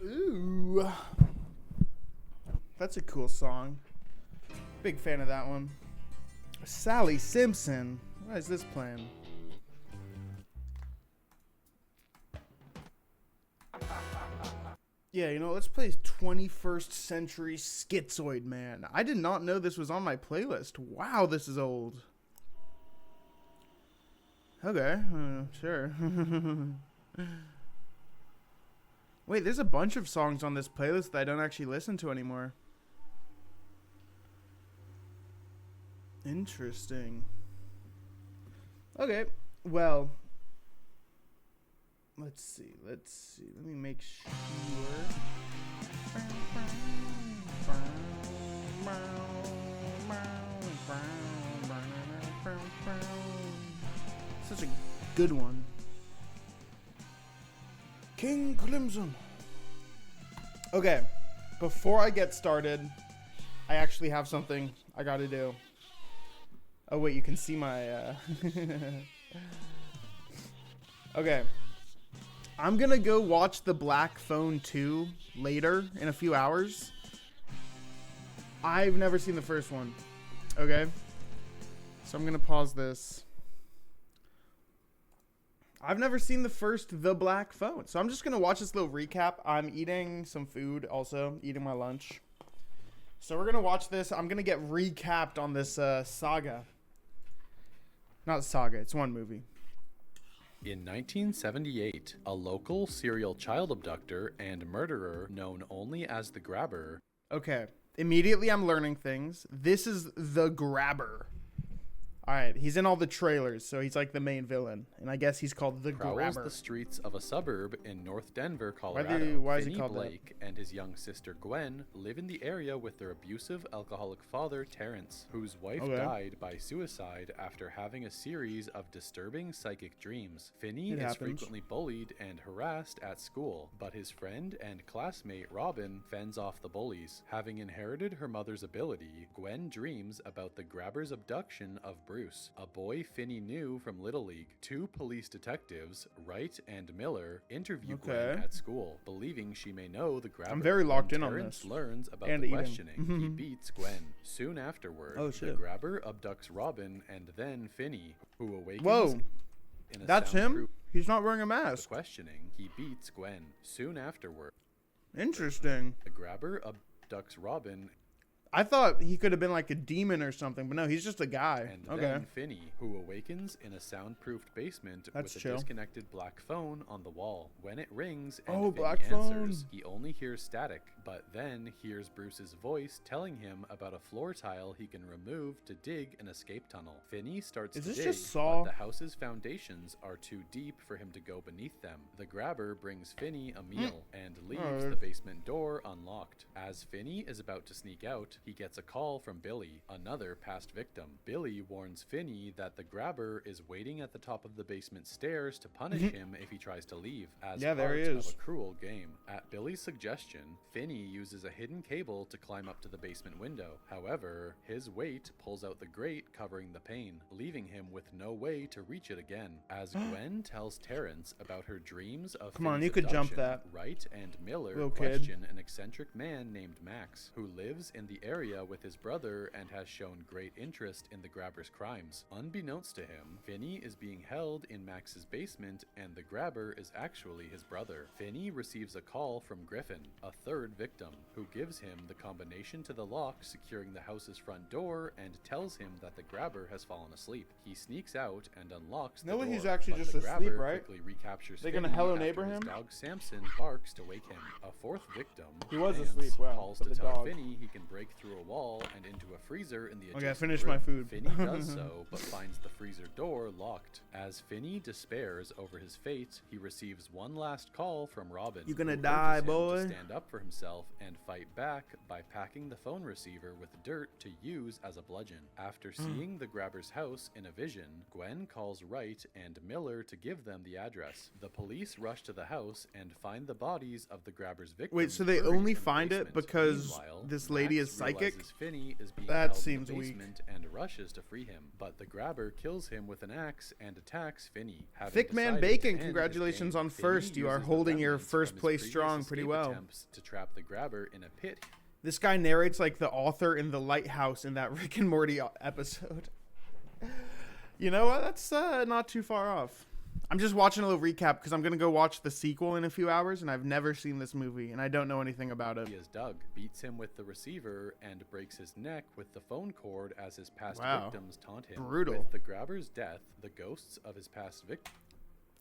Ooh. That's a cool song. Big fan of that one. Sally Simpson. Why is this playing? Yeah, you know, let's play 21st Century Schizoid Man. I did not know this was on my playlist. Wow, this is old. Okay, sure. Wait, there's a bunch of songs on this playlist that I don't actually listen to anymore. Interesting. Okay, well, let's see. Let me make sure. Such a good one. King Crimson. Okay, before I get started, I actually have something I gotta do. Oh wait, you can see my Okay. I'm gonna go watch The Black Phone 2 later in a few hours. I've never seen the first one. Okay. So I'm gonna pause this. I've never seen the first The Black Phone. So I'm just gonna watch this little recap. I'm eating some food also, eating my lunch. So we're gonna watch this. I'm gonna get recapped on this saga. Not saga, it's one movie. In 1978, a local serial child abductor and murderer known only as the Grabber. Okay, immediately I'm learning things. This is the Grabber. Alright, he's in all the trailers, so he's like the main villain. And I guess he's called the Prowls Grabber. the streets of a suburb in North Denver, Colorado. Why is he Finney called Blake and his young sister Gwen live in the area with their abusive alcoholic father Terrence, whose wife died by suicide after having a series of disturbing psychic dreams. Finney is frequently bullied and harassed at school, but his friend and classmate Robin fends off the bullies. Having inherited her mother's ability, Gwen dreams about the Grabber's abduction of Bruce, a boy Finney knew from Little League. Two police detectives, Wright and Miller, interview Gwen at school, believing she may know the Grabber. I'm very locked in on Terrence this. learns about And the eating. questioning. He beats Gwen. Soon afterward, the Grabber abducts Robin and then Finney, who awakens. Whoa, in a that's him? soundproof He's not wearing a mask. questioning. He beats Gwen. Soon afterward, Interesting. the Grabber abducts Robin. I thought he could have been like a demon or something, but no, he's just a guy. And then Finney, who awakens in a soundproofed basement with a disconnected black phone on the wall. When it rings and Finney answers, he only hears static, but then hears Bruce's voice telling him about a floor tile he can remove to dig an escape tunnel. Finney starts to dig, but the house's foundations are too deep for him to go beneath them. The Grabber brings Finney a meal and leaves the basement door unlocked. As Finney is about to sneak out, he gets a call from Billy, another past victim. Billy warns Finney that the Grabber is waiting at the top of the basement stairs to punish him if he tries to leave, as part of a cruel game. At Billy's suggestion, Finney uses a hidden cable to climb up to the basement window. However, his weight pulls out the grate covering the pane, leaving him with no way to reach it again. As Gwen tells Terrence about her dreams of Finney's abduction, Wright and Miller question an eccentric man named Max, who lives in the area with his brother and has shown great interest in the Grabber's crimes. Unbeknownst to him, Finney is being held in Max's basement and the Grabber is actually his brother. Finney receives a call from Griffin, a third victim, who gives him the combination to the lock securing the house's front door and tells him that the Grabber has fallen asleep. He sneaks out and unlocks the door, he's actually just asleep, right? Quickly recaptures They're Finney gonna Hello after Neighbor his him? dog Samson barks to wake him. A fourth victim, He was Vance, asleep, wow, calls but to the tell dog. Finney he can break through a wall and into a freezer in the adjacent Okay, I finished room. my food. Finney does so, but finds the freezer door locked. As Finney despairs over his fate, he receives one last call from Robin. You gonna who die, urges him boy? to stand up for himself and fight back by packing the phone receiver with dirt to use as a bludgeon. After seeing the Grabber's house in a vision, Gwen calls Wright and Miller to give them the address. The police rush to the house and find the bodies of the Grabber's victims. Wait, so they buried only in the find it basement. because Meanwhile, this lady Max is psychic? realizes Finney is being That held seems in the weak. basement and rushes to free him, but the Grabber kills him with an axe and attacks Finney. Having Thick Man decided to Bacon, end his congratulations game, on Finney first. You are uses the holding your remnants first from his place previous strong pretty well. Attempts to trap the grabber in a pit. This guy narrates like the author in The Lighthouse in that Rick and Morty episode. You know what? That's not too far off. I'm just watching a little recap because I'm going to go watch the sequel in a few hours, and I've never seen this movie, and I don't know anything about it. He is Doug, beats him with the receiver, and breaks his neck with the phone cord as his past victims taunt him. Brutal. With the grabber's death, the ghosts of his past victims...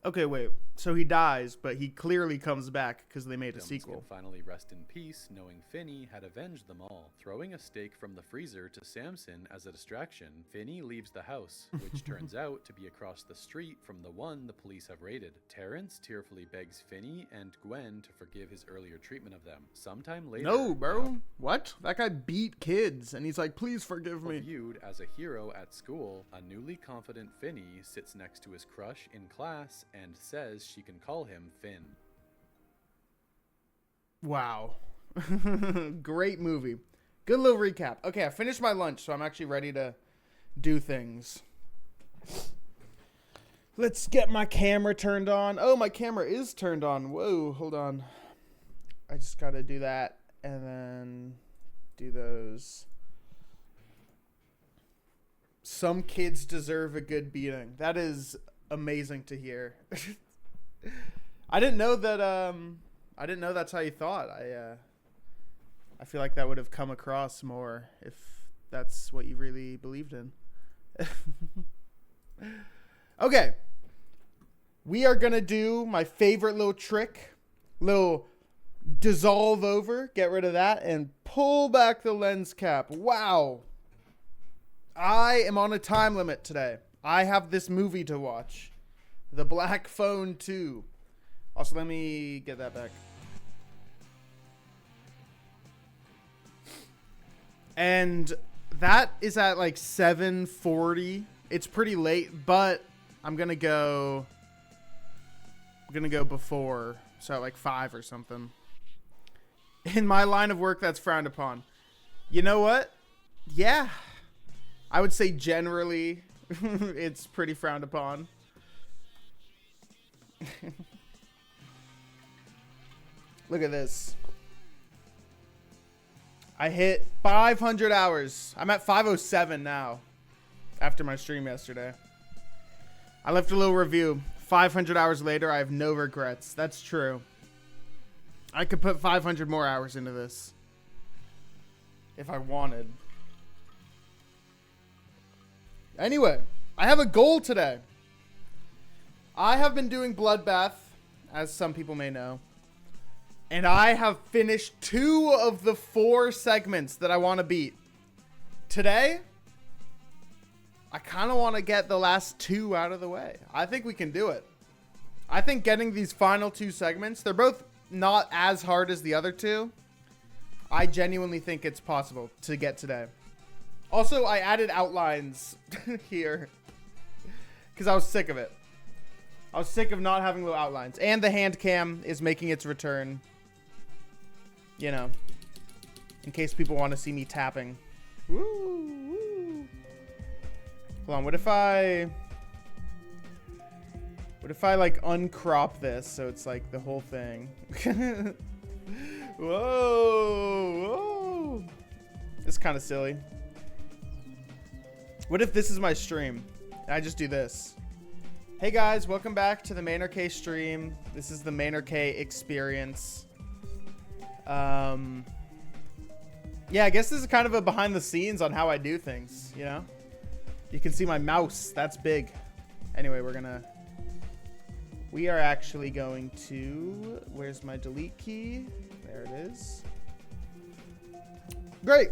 Okay, wait. So he dies, but he clearly comes back because they made a sequel. Can finally rest in peace, knowing Finney had avenged them all. Throwing a steak from the freezer to Samson as a distraction, Finney leaves the house, which turns out to be across the street from the one the police have raided. Terrence tearfully begs Finney and Gwen to forgive his earlier treatment of them. Sometime later... No, bro. What? That guy beat kids, and he's like, please forgive me. Viewed as a hero at school, a newly confident Finney sits next to his crush in class and says she can call him Finn. Wow. Great movie. Good little recap. Okay, I finished my lunch, so I'm actually ready to do things. Let's get my camera turned on. Oh, my camera is turned on. Whoa, hold on. I just got to do that and then do those. Some kids deserve a good beating. That is amazing to hear. I didn't know that's how you thought. I feel like that would have come across more if that's what you really believed in. Okay. We are going to do my favorite little trick. Little dissolve over. Get rid of that and pull back the lens cap. Wow. I am on a time limit today. I have this movie to watch. The Black Phone 2. Also, let me get that back. And that is at like 7:40. It's pretty late, but I'm going to go before. So at like 5 or something. In my line of work, that's frowned upon. You know what? Yeah. I would say generally it's pretty frowned upon. Look at this. I hit 500 hours. I'm at 507 now after my stream yesterday. I left a little review. 500 hours later, I have no regrets. That's true. I could put 500 more hours into this if I wanted. Anyway, I have a goal today. I have been doing Bloodbath, as some people may know. And I have finished 2 of the 4 segments that I want to beat. Today, I kind of want to get the last 2 out of the way. I think we can do it. I think getting these final 2 segments, they're both not as hard as the other 2. I genuinely think it's possible to get today. Also, I added outlines here because I was sick of it. I was sick of not having little outlines. And the hand cam is making its return. You know, in case people want to see me tapping. Woo, woo. Hold on, what if I like uncrop this so it's like the whole thing? Whoa, whoa. This is kind of silly. What if this is my stream and I just do this? Hey guys, welcome back to the ManerK stream. This is the ManerK experience. Yeah, I guess this is kind of a behind the scenes on how I do things, you know? You can see my mouse. That's big. Anyway, we are actually going to, where's my delete key? There it is. Great.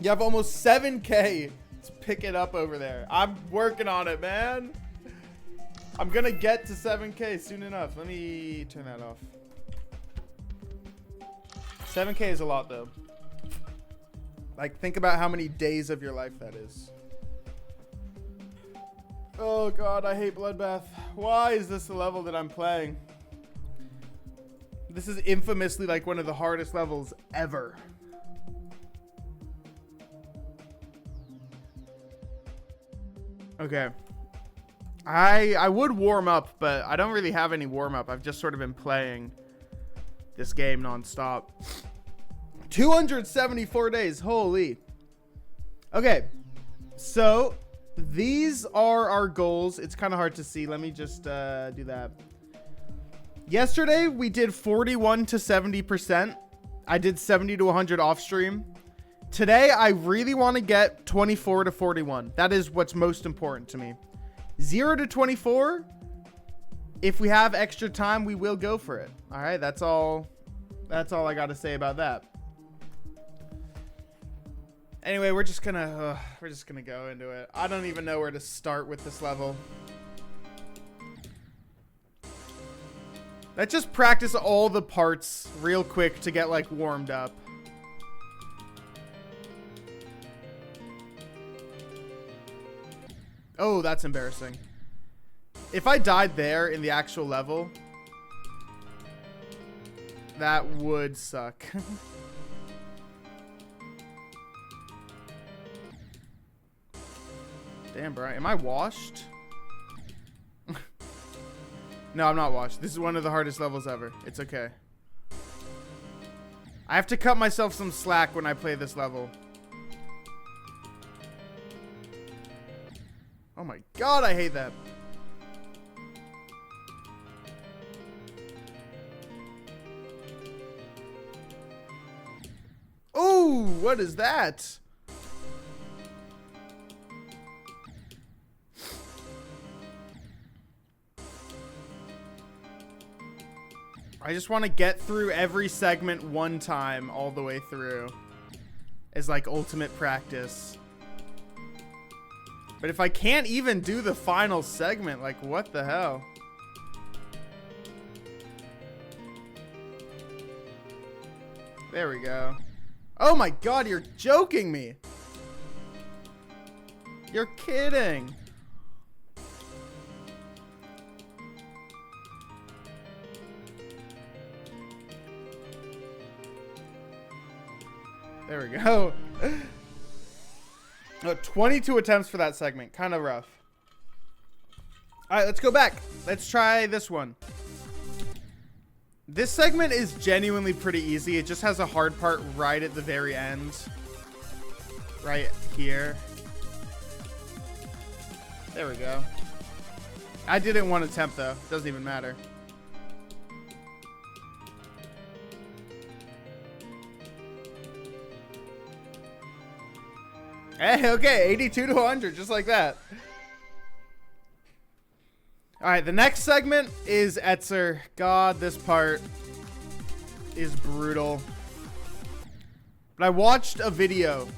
You have almost 7K. Let's pick it up over there. I'm working on it, man. I'm going to get to 7K soon enough. Let me turn that off. 7K is a lot, though. Like, think about how many days of your life that is. Oh, God, I hate Bloodbath. Why is this the level that I'm playing? This is infamously, like, one of the hardest levels ever. Okay. I would warm up, but I don't really have any warm up. I've just sort of been playing. this game nonstop. 274 days. Holy. Okay. So these are our goals. It's kind of hard to see. Let me just do that. Yesterday we did 41 to 70%. I did 70 to 100 off stream. Today I really want to get 24 to 41. That is what's most important to me. 0 to 24. If we have extra time, we will go for it. All right, that's all I got to say about that. Anyway, we're just gonna go into it. I don't even know where to start with this level. Let's just practice all the parts real quick to get like warmed up. Oh, that's embarrassing. If I died there in the actual level, that would suck. Damn, Brian. Am I washed? No, I'm not washed. This is one of the hardest levels ever. It's okay. I have to cut myself some slack when I play this level. Oh my god, I hate that. Oh, what is that? I just want to get through every segment one time all the way through as like ultimate practice. But if I can't even do the final segment, like what the hell? There we go. Oh my god, you're joking me. You're kidding. There we go. 22 attempts for that segment. Kind of rough. All right, let's go back. Let's try this one. This segment is genuinely pretty easy. It just has a hard part right at the very end. Right here. There we go. I did it in one attempt, though. Doesn't even matter. Hey, okay, 82 to 100, just like that. All right, the next segment is Etzer. God, this part is brutal. But I watched a video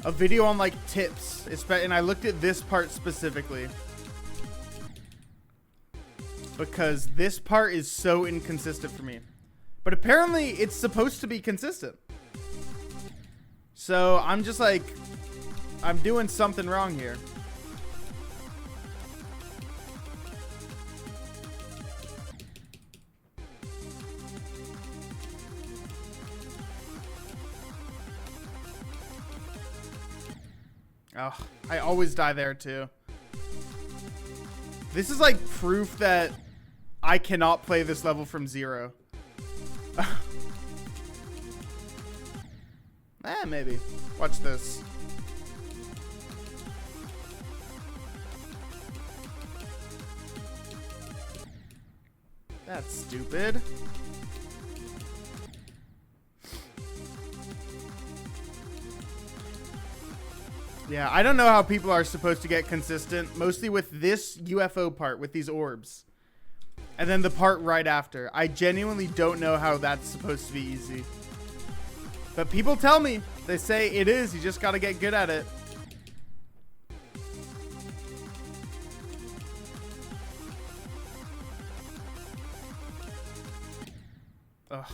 on like tips, and I looked at this part specifically because this part is so inconsistent for me. But apparently, it's supposed to be consistent. So I'm just like, I'm doing something wrong here. Oh, I always die there too. This is like proof that I cannot play this level from zero. Maybe. Watch this. That's stupid. Yeah, I don't know how people are supposed to get consistent, mostly with this UFO part, with these orbs. And then the part right after. I genuinely don't know how that's supposed to be easy. But people tell me, they say it is, you just gotta get good at it. Ugh.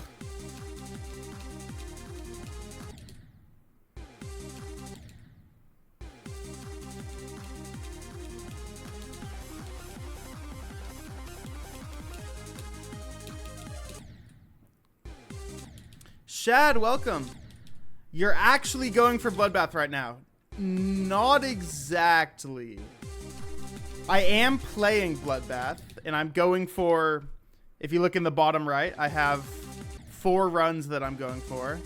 Shad, welcome. You're actually going for Bloodbath right now. Not exactly. I am playing Bloodbath, and I'm going for If you look in the bottom right, I have 4 runs that I'm going for.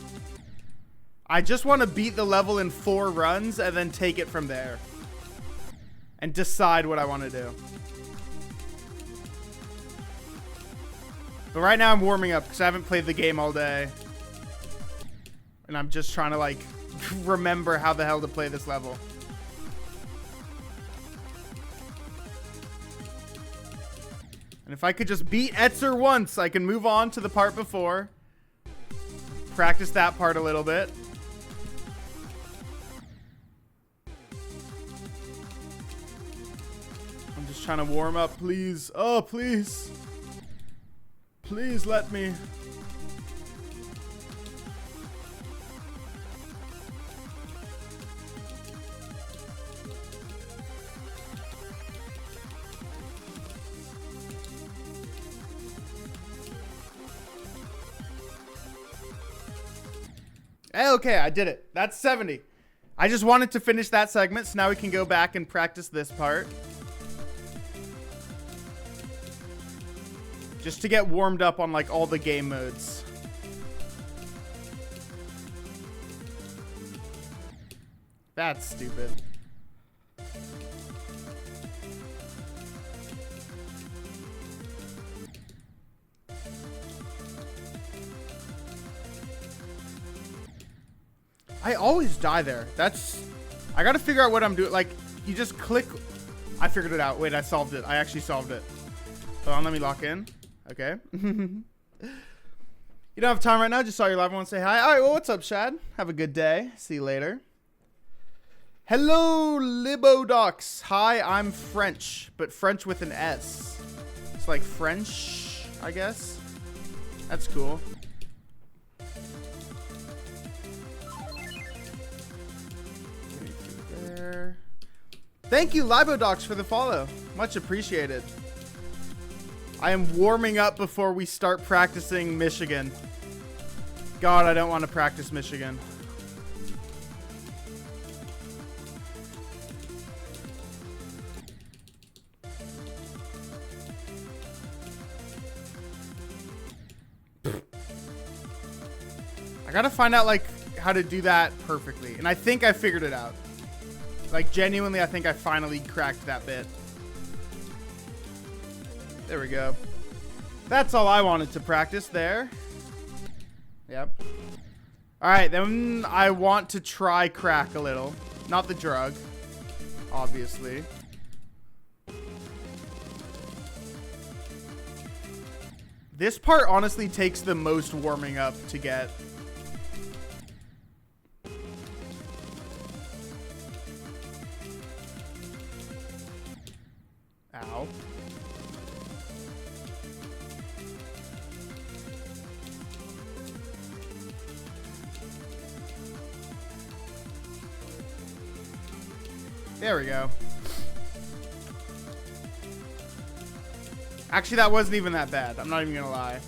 I just want to beat the level in 4 runs and then take it from there. And decide what I want to do. But right now I'm warming up because I haven't played the game all day. And I'm just trying to like remember how the hell to play this level. And if I could just beat Etzer once, I can move on to the part before. Practice that part a little bit. I'm just trying to warm up, please. Oh, please. Please let me. Okay, I did it. That's 70. I just wanted to finish that segment, so now we can go back and practice this part. Just to get warmed up on like all the game modes. That's stupid. I always die there. I gotta figure out what I'm doing. Like, you just click. I figured it out. Wait, I solved it. I actually solved it. Hold on, let me lock in. Okay. You don't have time right now. Just saw your live. I want to say hi. All right, well, what's up, Shad? Have a good day. See you later. Hello, Libodox. Hi, I'm French, but French with an S. It's like French, I guess. That's cool. Thank you, Libodox, for the follow. Much appreciated. I am warming up before we start practicing Michigan. God, I don't want to practice Michigan. I gotta find out, like, how to do that perfectly. And I think I figured it out. Like, genuinely, I think I finally cracked that bit. There we go. That's all I wanted to practice there. Yep. Alright, then I want to try crack a little. Not the drug, obviously. This part honestly takes the most warming up to get. Ow. There we go. Actually, that wasn't even that bad. I'm not even gonna lie.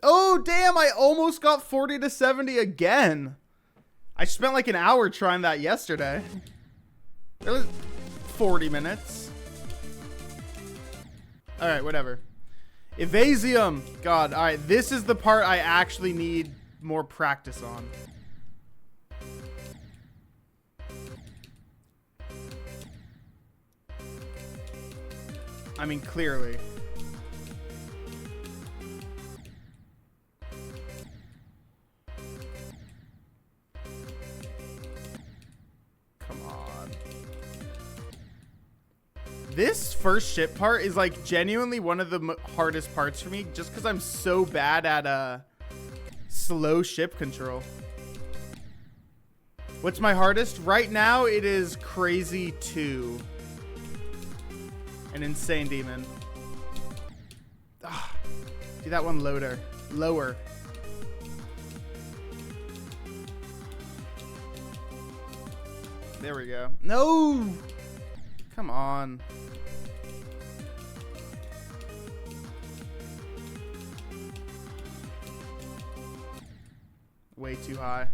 Oh, damn, I almost got 40 to 70 again. I spent like an hour trying that yesterday. It was 40 minutes. Alright, whatever. Evasium. God, alright, this is the part I actually need more practice on. I mean, clearly. Come on. This first ship part is like genuinely one of the hardest parts for me just because I'm so bad at slow ship control. What's my hardest? Right now it is Crazy 2. An Insane Demon. Ah, do that one lower. There we go. No! Come on. Way too high.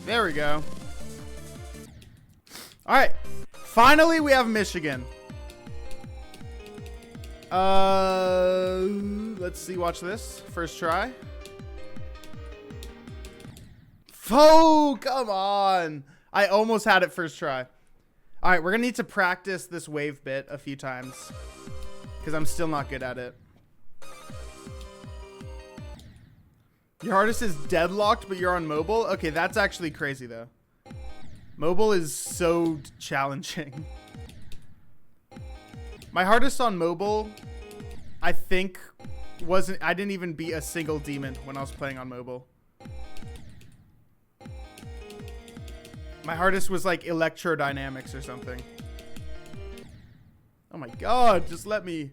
There we go. All right. Finally, we have Michigan. Let's see. Watch this. First try. Oh, come on. I almost had it first try. All right, we're going to need to practice this wave bit a few times because I'm still not good at it. Your hardest is deadlocked, but you're on mobile? Okay, that's actually crazy, though. Mobile is so challenging. My hardest on mobile, I think, I didn't even beat a single demon when I was playing on mobile. My hardest was like electrodynamics or something. Oh my god, just let me.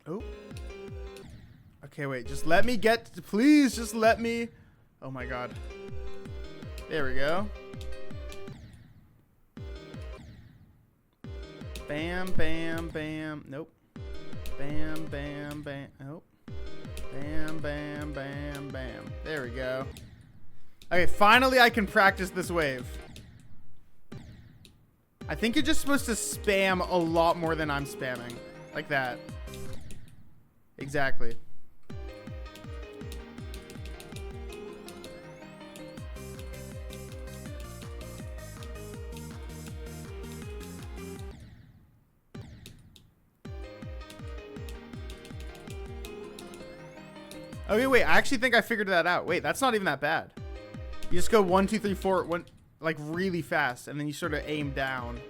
Oh. Okay, wait. Just let me get... Please, just let me... Oh, my God. There we go. Bam, bam, bam. Nope. Bam, bam, bam. Nope. Bam, bam, bam, bam. There we go. Okay, finally I can practice this wave. I think you're just supposed to spam a lot more than I'm spamming. Like that. Exactly. Okay, wait, I actually think I figured that out. Wait, that's not even that bad. You just go 1, 2, 3, 4, one, like really fast, and then you sort of aim down.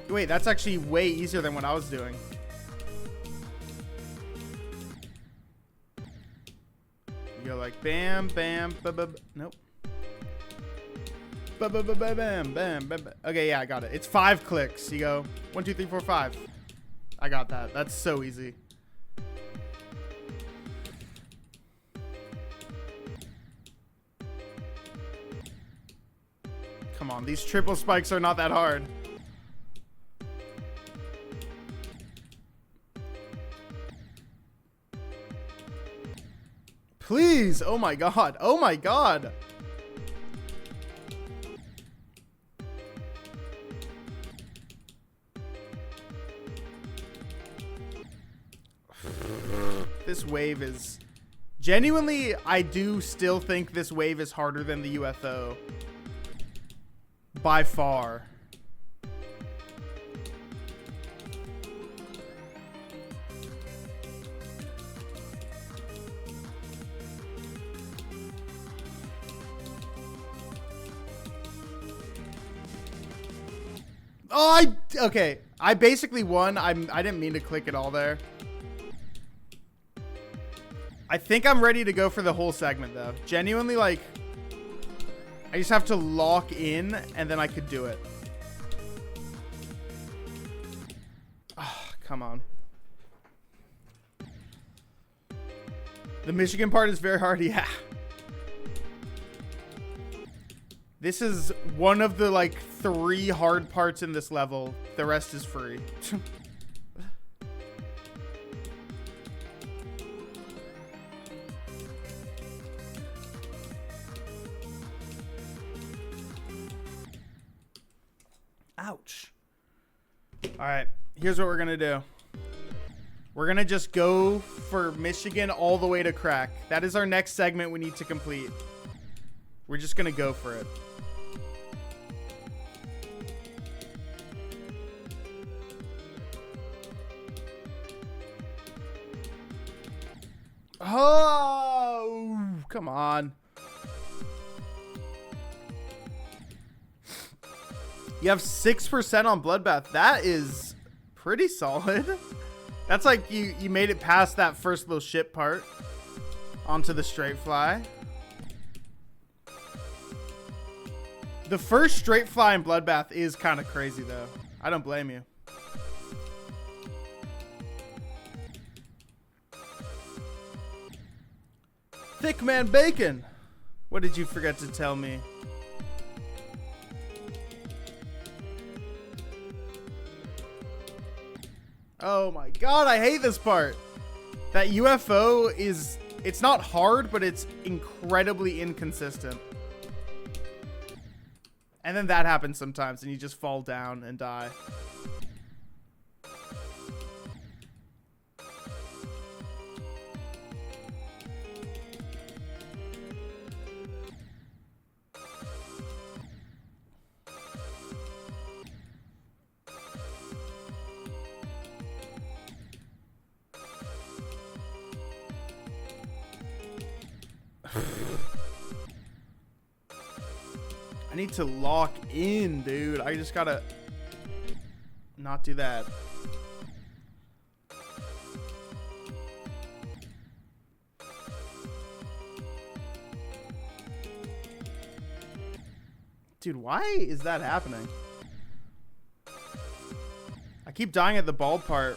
Wait, that's actually way easier than what I was doing. You go like bam, bam, nope. Bam, bam, bam, bam. Okay, yeah, I got it. It's 5 clicks. You go 1, 2, 3, 4, 5. I got that. That's so easy. Come on, these triple spikes are not that hard. Please, oh my god, oh my god. This wave is... Genuinely, I do still think this wave is harder than the UFO. By far. Oh, okay. I basically won. I didn't mean to click it all there. I think I'm ready to go for the whole segment though. Genuinely, like, I just have to lock in and then I could do it. Oh, come on. The Michigan part is very hard. Yeah. This is one of the like 3 hard parts in this level. The rest is free. Ouch. All right, here's what we're gonna do. We're gonna just go for Michigan all the way to crack. That is our next segment we need to complete. We're just gonna go for it. Oh, come on. You have 6% on Bloodbath. That is pretty solid. That's like you made it past that first little shit part onto the straight fly. The first straight fly in Bloodbath is kind of crazy though. I don't blame you. Thick man bacon. What did you forget to tell me? Oh my god, I hate this part. That UFO is, it's not hard, but it's incredibly inconsistent. And then that happens sometimes and you just fall down and die. I need to lock in, dude. I just gotta not do that. Dude, why is that happening? I keep dying at the ball part,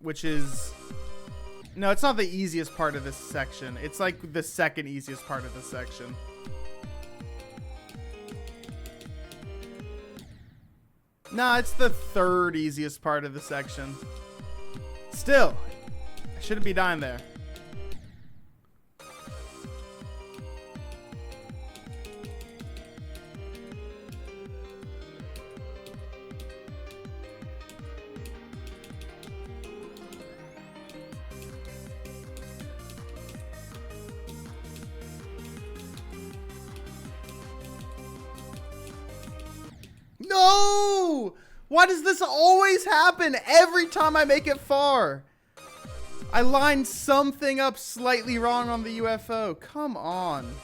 which is... No, it's not the easiest part of this section. It's like the second easiest part of this section. Nah, it's the third easiest part of the section. Still, I shouldn't be dying there. No! Why does this always happen every time I make it far? I lined something up slightly wrong on the UFO. Come on.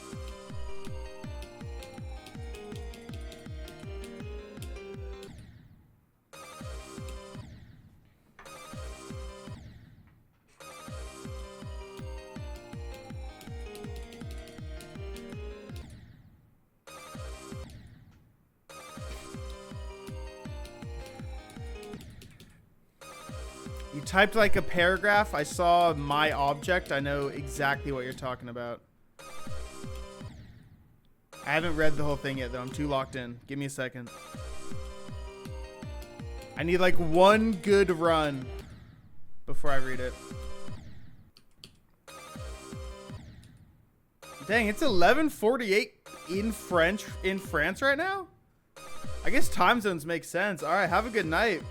You typed like a paragraph. I saw my object. I know exactly what you're talking about. I haven't read the whole thing yet, though. I'm too locked in. Give me a second. I need like one good run before I read it. Dang, it's 11:48 in France right now? I guess time zones make sense. All right, have a good night.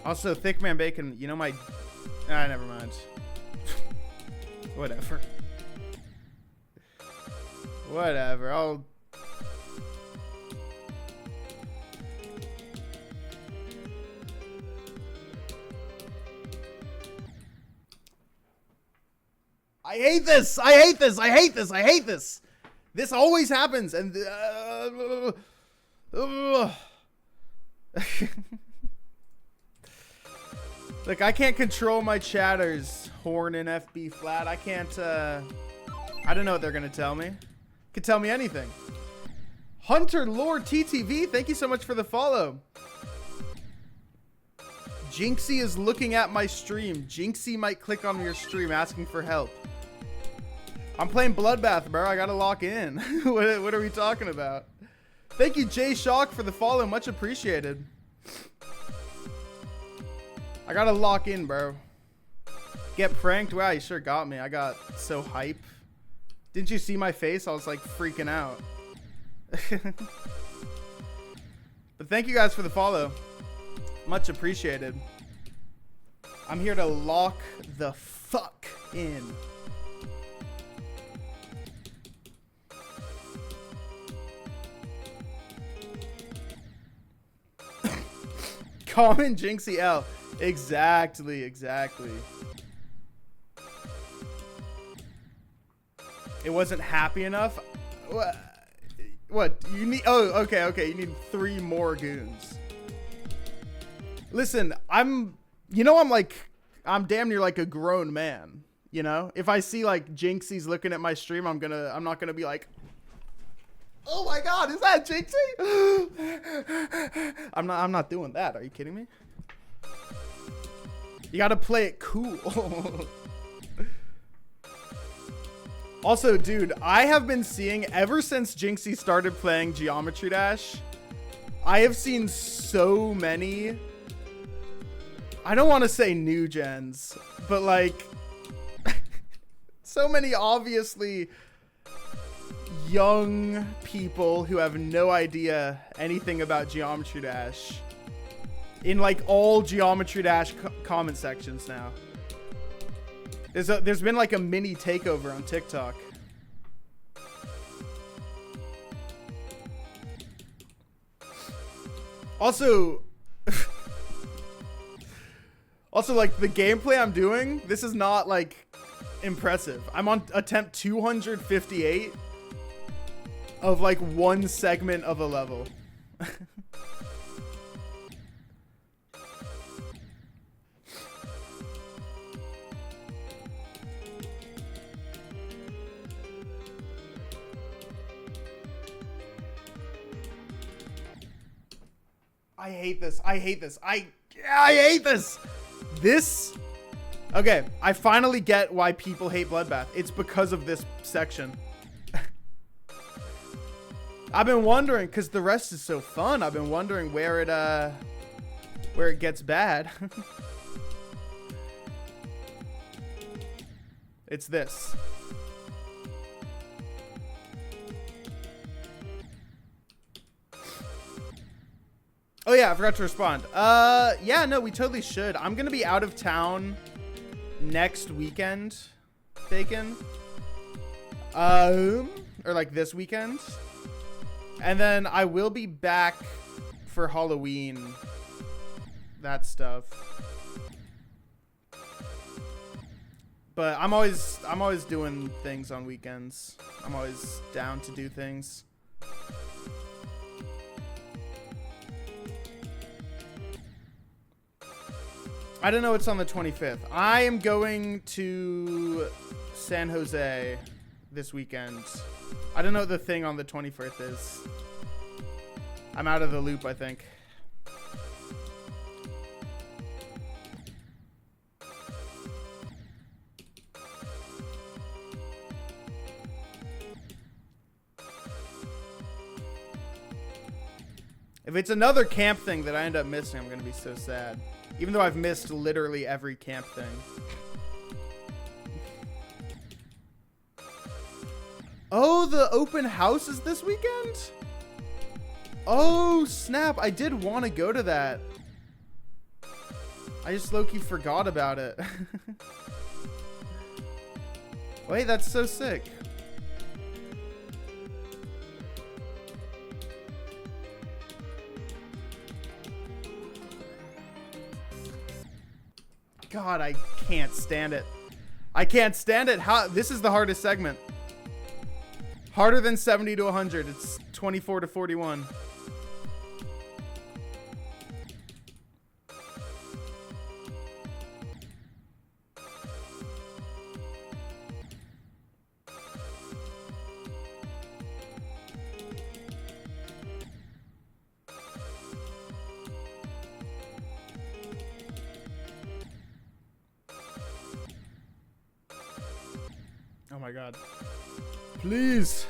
Also, Thick Man Bacon, you know my... Ah, never mind. Whatever. Whatever, I'll... I hate this! I hate this! I hate this! I hate this! This always happens, and... Look, I can't control my chatters. Horn and FB flat. I can't, I don't know what they're gonna tell me. Could tell me anything. Hunter Lord TTV, thank you so much for the follow. Jinxie is looking at my stream. Jinxie might click on your stream asking for help. I'm playing Bloodbath, bro. I gotta lock in. What are we talking about? Thank you, Jay Shock, for the follow. Much appreciated. I gotta lock in, bro. Get pranked? Wow, you sure got me. I got so hype. Didn't you see my face? I was like freaking out. But thank you guys for the follow. Much appreciated. I'm here to lock the fuck in. Common Jinxie L. Exactly, exactly. It wasn't happy enough. What? You need... Oh, okay. You need 3 more goons. Listen, I'm damn near like a grown man, you know? If I see like Jinxie's looking at my stream, I'm not gonna be like, oh my god, is that Jinxie? I'm not doing that. Are you kidding me? You gotta play it cool. Also, dude, I have been seeing, ever since Jinxie started playing Geometry Dash, I have seen so many, I don't want to say new gens, but like, so many obviously young people who have no idea anything about Geometry Dash in like all Geometry Dash comment sections now. There's been like a mini takeover on TikTok. Also, like the gameplay I'm doing, this is not like impressive. I'm on attempt 258 of like one segment of a level. I hate this. I hate this. Okay, I finally get why people hate Bloodbath. It's because of this section. I've been wondering, because the rest is so fun. I've been wondering where it gets bad. It's this. Oh yeah, I forgot to respond. Yeah, no, we totally should. I'm gonna be out of town next weekend, Bacon. Or like this weekend. And then I will be back for Halloween. That stuff. But I'm always doing things on weekends. I'm always down to do things. I don't know what's on the 25th. I am going to San Jose this weekend. I don't know what the thing on the 21st is. I'm out of the loop, I think. If it's another camp thing that I end up missing, I'm going to be so sad. Even though I've missed literally every camp thing. Oh, the open house is this weekend? Oh, snap. I did want to go to that. I just low-key forgot about it. Wait, that's so sick. God, I can't stand it. I can't stand it. This is the hardest segment. Harder than 70 to 100. It's 24 to 41. Oh my god. Please.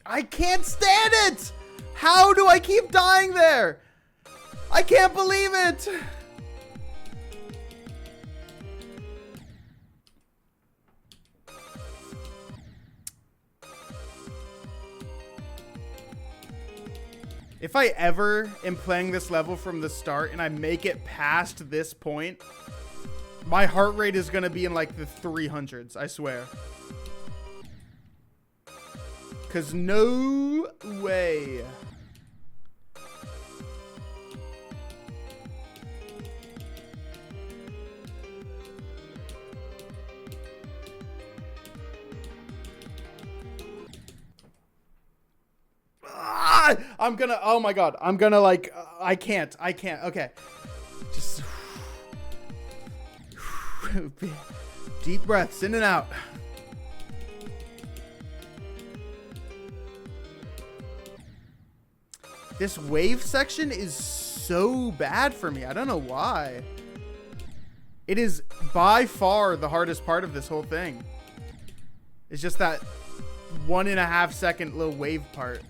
I can't stand it! How do I keep dying there? I can't believe it! If I ever am playing this level from the start and I make it past this point, my heart rate is going to be in like the 300s, I swear. Cause no way. I'm gonna, oh my God. I'm gonna like, I can't. Okay. Just deep breaths in and out. This wave section is so bad for me. I don't know why. It is by far the hardest part of this whole thing. It's just that 1.5 second little wave part.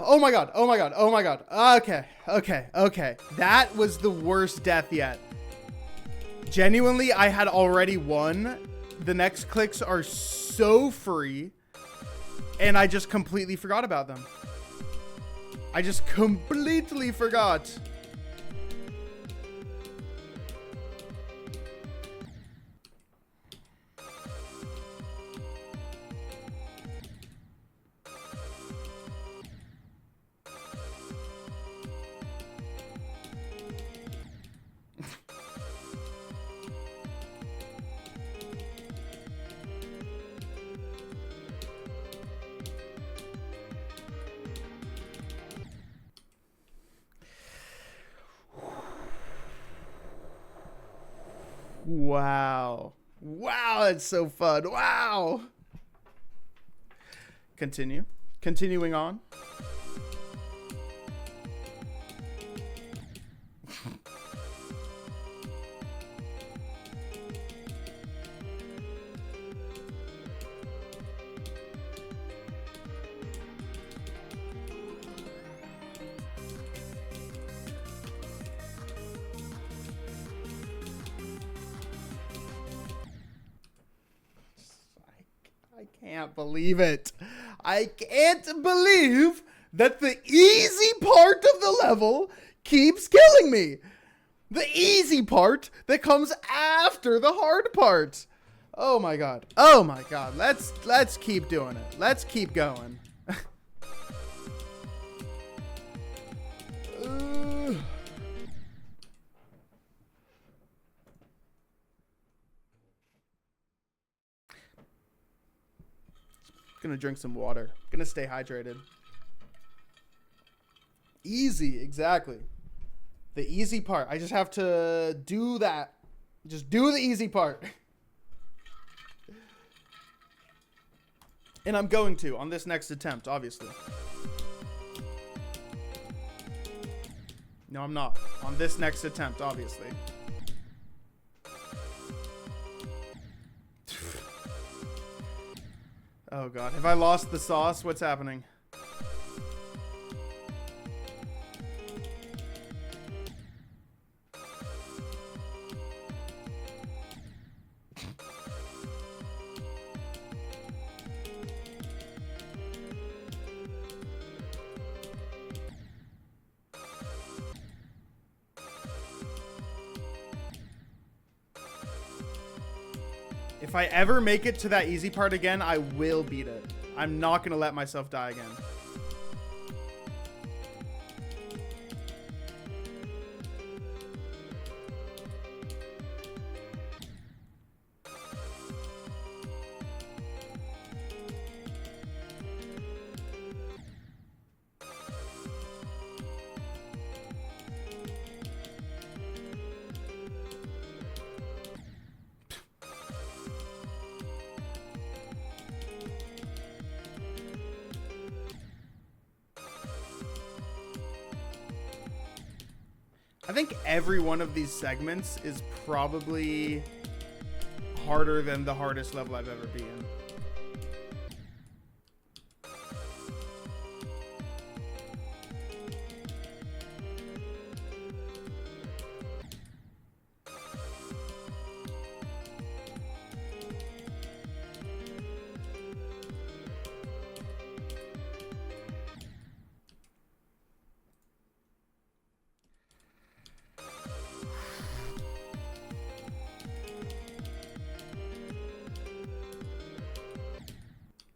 Oh my God. Oh my God. Oh my God. Okay. That was the worst death yet. Genuinely, I had already won. The next clicks are so free. And I just completely forgot about them. I just completely forgot. Wow. Wow, that's so fun. Wow. Continuing on. I can't believe it. I can't believe that the easy part of the level keeps killing me. The easy part that comes after the hard part. Oh my God. Oh my God. Let's keep doing it. Let's keep going. Gonna drink some water. Gonna stay hydrated. Easy, exactly. The easy part. I just have to do that. Just do the easy part. And I'm going to on this next attempt, obviously. No, I'm not. On this next attempt, obviously. Oh God, have I lost the sauce? What's happening? If I ever make it to that easy part again, I will beat it. I'm not going to let myself die again. I think every one of these segments is probably harder than the hardest level I've ever been in.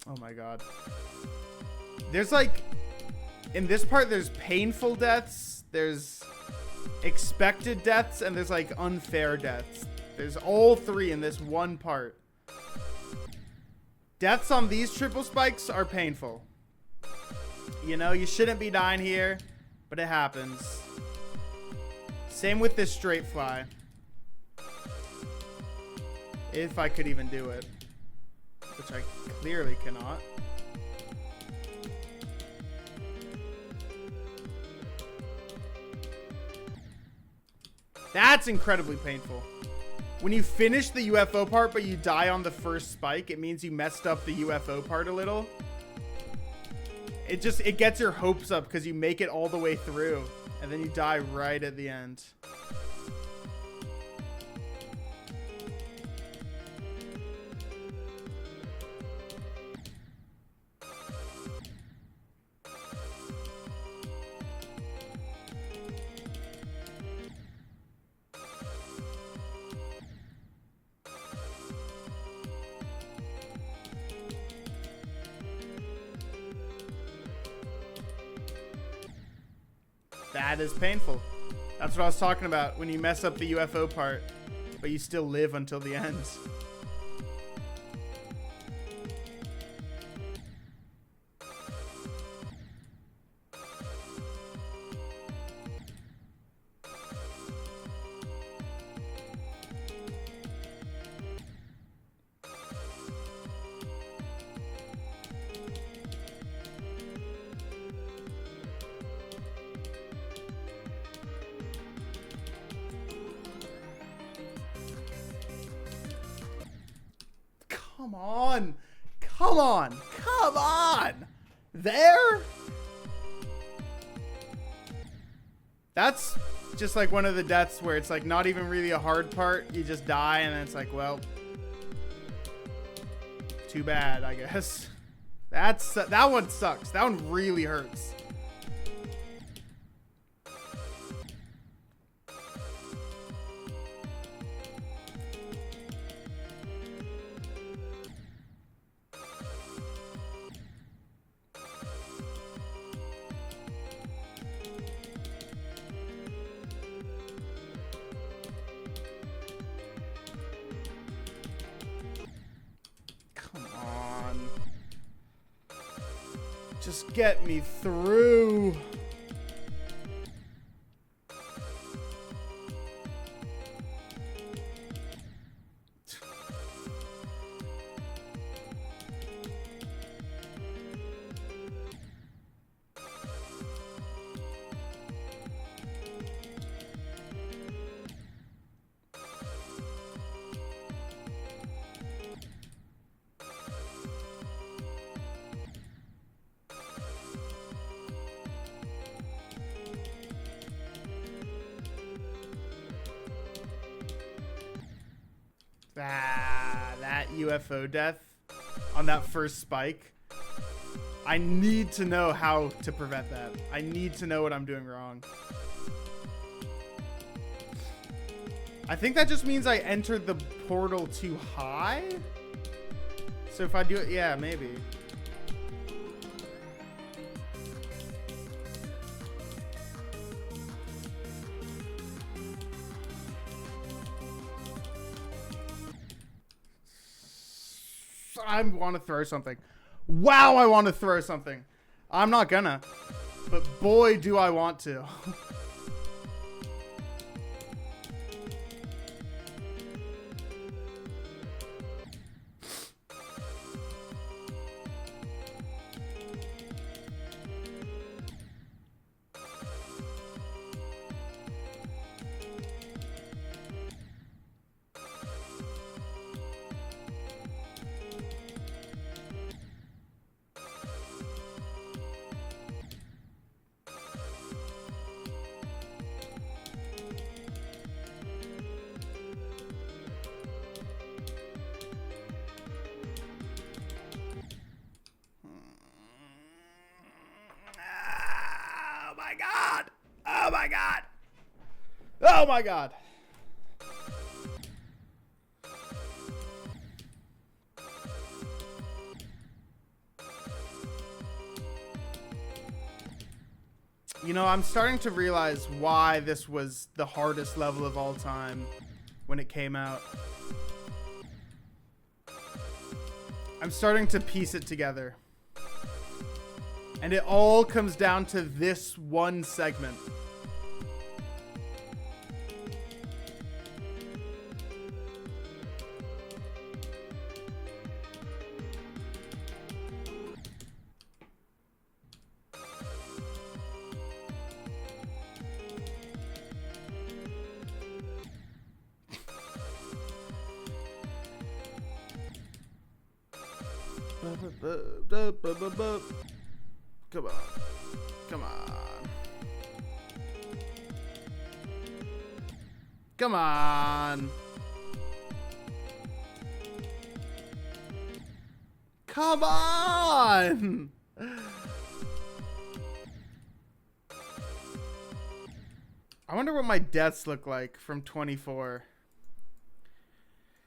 Oh my god. There's like, in this part, there's painful deaths, there's expected deaths, and there's like unfair deaths. There's all three in this one part. Deaths on these triple spikes are painful. You know, you shouldn't be dying here, but it happens. Same with this straight fly. If I could even do it. Which I clearly cannot. That's incredibly painful. When you finish the UFO part, but you die on the first spike, it means you messed up the UFO part a little. It gets your hopes up because you make it all the way through, and then you die right at the end. That is painful. That's what I was talking about when you mess up the UFO part, but you still live until the end. Come on. Come on. Come on. There? That's just like one of the deaths where it's like not even really a hard part. You just die and then it's like, well, too bad, I guess. That one sucks. That one really hurts. Just get me through. That UFO death on that first spike. I need to know how to prevent that. I need to know what I'm doing wrong. I think that just means I entered the portal too high. So if I do it, yeah, maybe. I want to throw something. Wow, I want to throw something. I'm not gonna. But boy, do I want to. Oh my god. You know, I'm starting to realize why this was the hardest level of all time when it came out. I'm starting to piece it together. And it all comes down to this one segment. Come on. Come on. Come on. Come on. I wonder what my deaths look like from 24.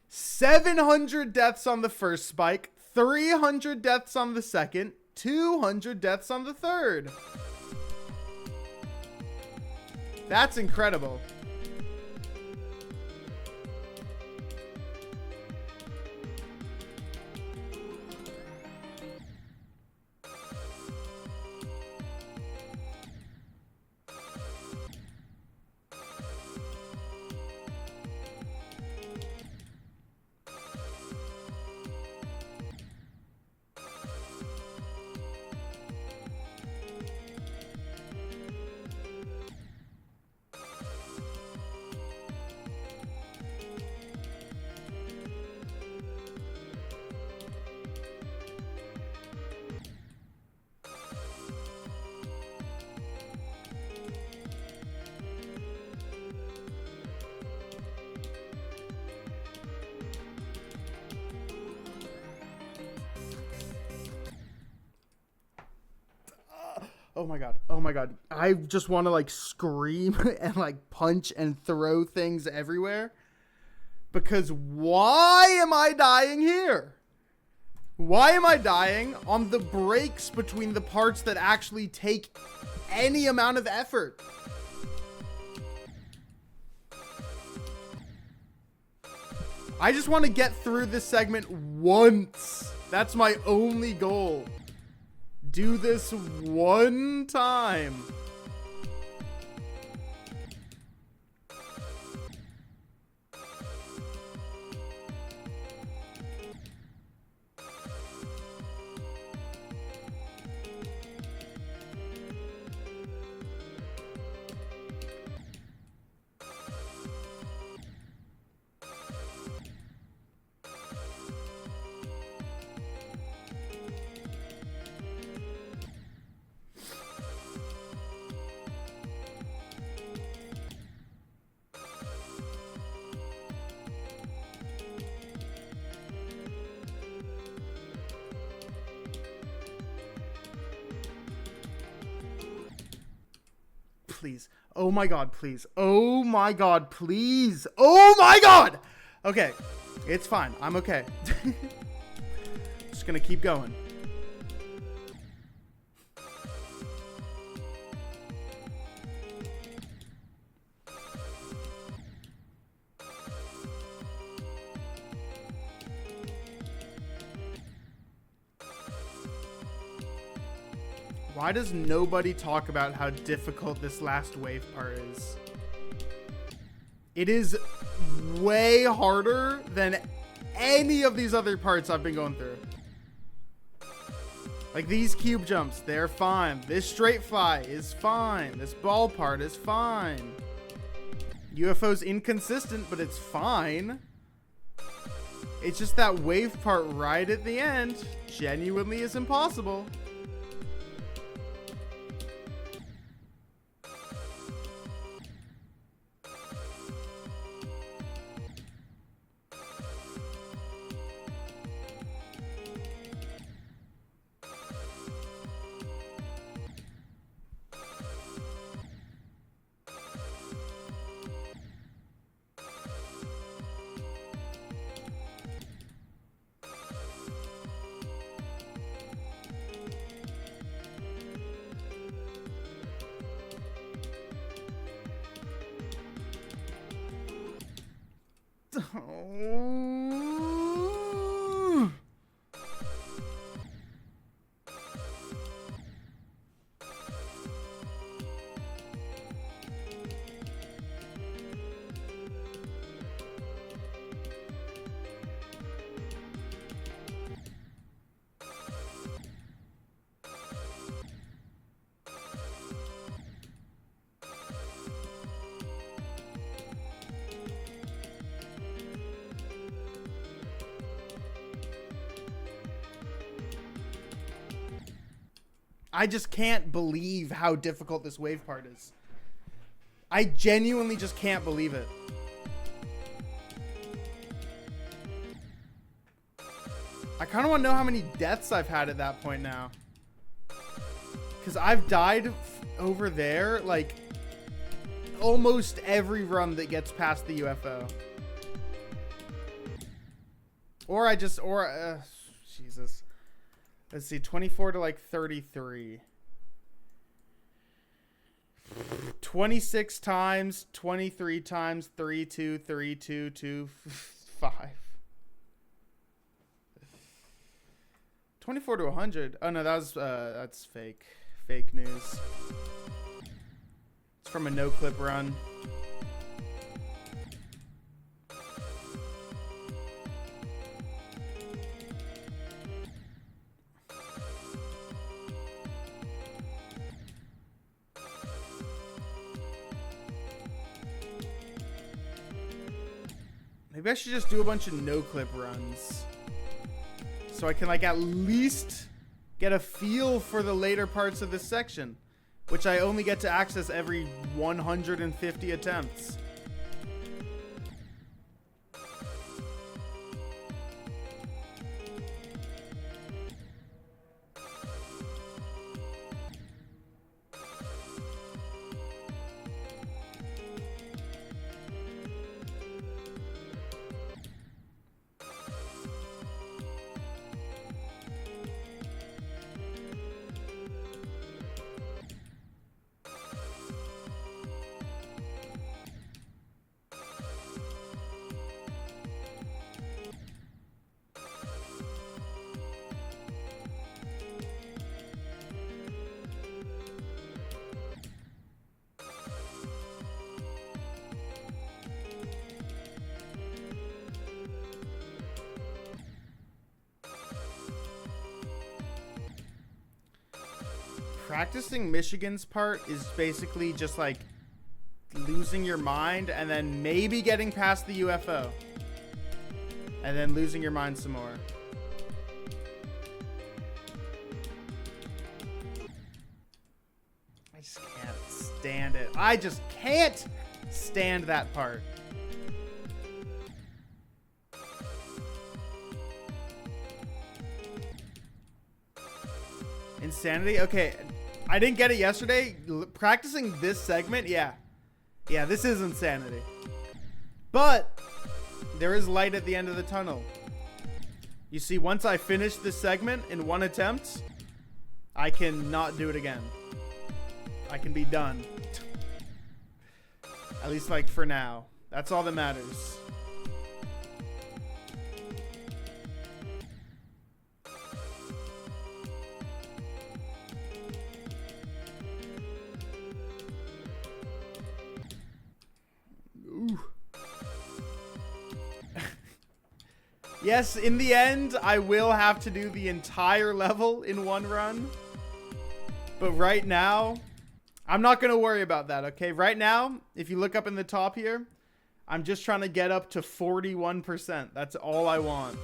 700 deaths on the first spike, 300 deaths on the second, 200 deaths on the third. That's incredible. Oh my god. Oh my god. I just want to like scream and like punch and throw things everywhere. Because why am I dying here? Why am I dying on the breaks between the parts that actually take any amount of effort? I just want to get through this segment once. That's my only goal. Do this one time. Please. Oh my god, please. Oh my god, please. Oh my god! Okay. It's fine. I'm okay. Just gonna keep going. Why does nobody talk about how difficult this last wave part is? It is way harder than any of these other parts I've been going through. Like these cube jumps, they're fine. This straight fly is fine. This ball part is fine. UFO's inconsistent, but it's fine. It's just that wave part right at the end genuinely is impossible. Oh. I just can't believe how difficult this wave part is. I genuinely just can't believe it. I kind of want to know how many deaths I've had at that point now. Because I've died over there, like, almost every run that gets past the UFO. Or Jesus. Let's see, 24 to like 33. 26 times, 23 times, 32, 32, 2, 5. 24 to 100. Oh no, that's fake. Fake news. It's from a no-clip run. Maybe I should just do a bunch of no-clip runs. So I can, like, at least get a feel for the later parts of this section. Which I only get to access every 150 attempts. Practicing Michigan's part is basically just like losing your mind and then maybe getting past the UFO. And then losing your mind some more. I just can't stand it. I just can't stand that part. Insanity? Okay. I didn't get it yesterday. Practicing this segment, yeah. Yeah, this is insanity. But there is light at the end of the tunnel. You see, once I finish this segment in one attempt, I can not do it again. I can be done. At least, like, for now. That's all that matters. Yes, in the end, I will have to do the entire level in one run. But right now, I'm not going to worry about that, okay? Right now, if you look up in the top here, I'm just trying to get up to 41%. That's all I want.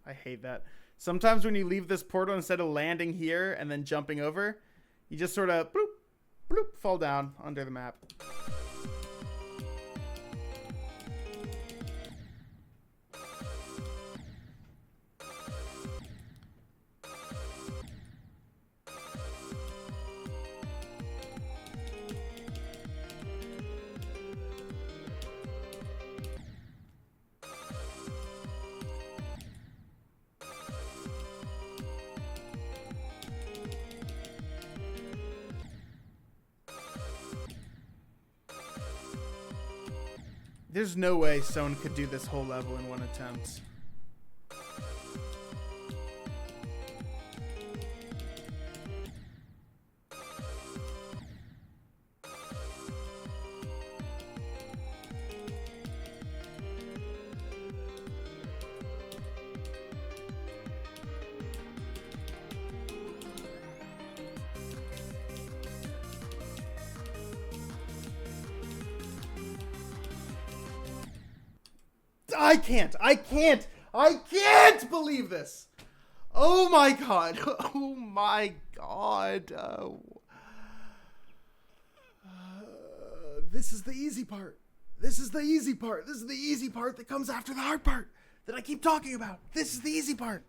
I hate that. Sometimes when you leave this portal, instead of landing here and then jumping over, you just sort of bloop, bloop, fall down under the map. There's no way someone could do this whole level in one attempt. I can't believe this. Oh my god. Oh my god. This is the easy part. This is the easy part. This is the easy part that comes after the hard part that I keep talking about. This is the easy part.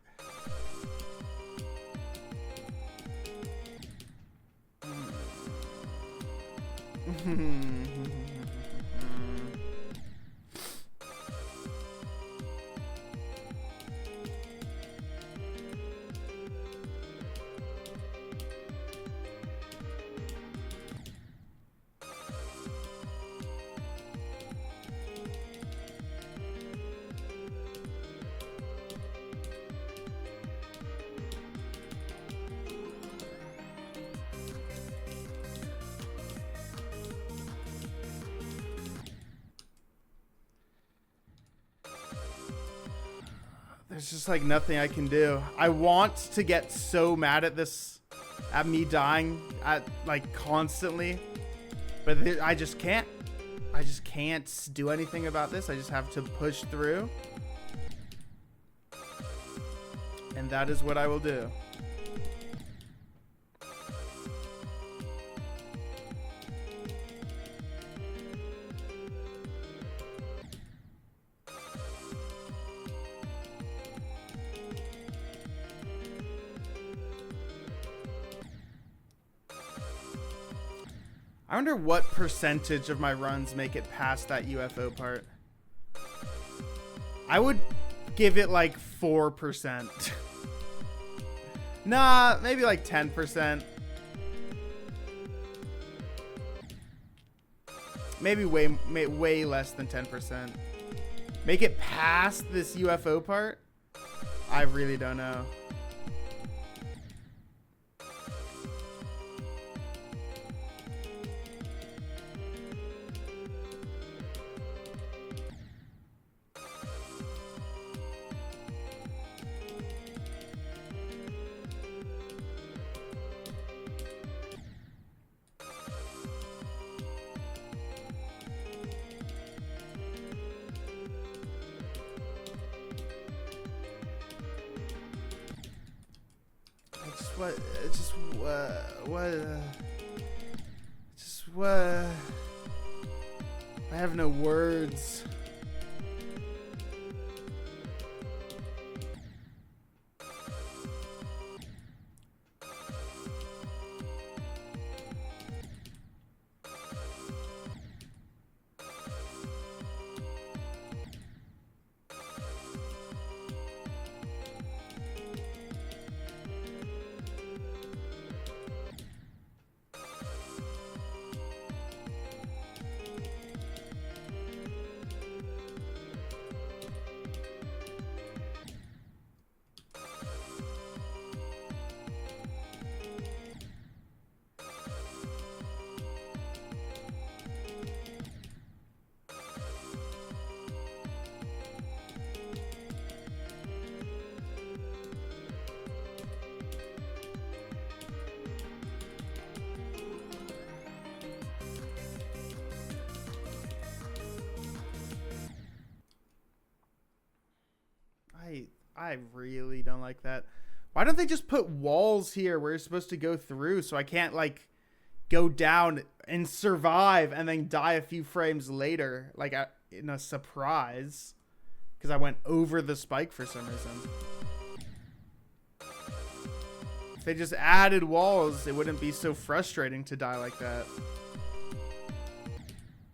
There's just like nothing I can do. I want to get so mad at this, at me dying at like constantly, but I just can't. I just can't do anything about this. I just have to push through. And that is what I will do. I wonder what percentage of my runs make it past that UFO part. I would give it like 4%. Nah, maybe like 10%. Maybe way less than 10%. Make it past this UFO part? I really don't know. I have no words. I really don't like that. Why don't they just put walls here where you're supposed to go through so I can't like go down and survive and then die a few frames later, like in a surprise, because I went over the spike for some reason. If they just added walls, it wouldn't be so frustrating to die like that.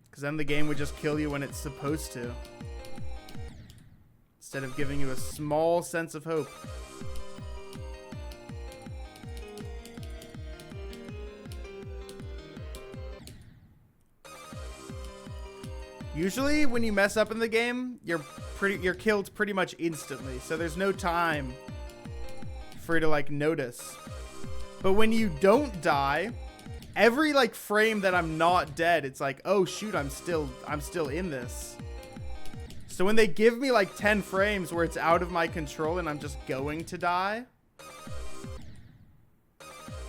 Because then the game would just kill you when it's supposed to, instead of giving you a small sense of hope. Usually when you mess up in the game, you're killed pretty much instantly. So there's no time for you to like notice. But when you don't die, every like frame that I'm not dead, it's like, oh shoot, I'm still in this. So when they give me like 10 frames where it's out of my control and I'm just going to die,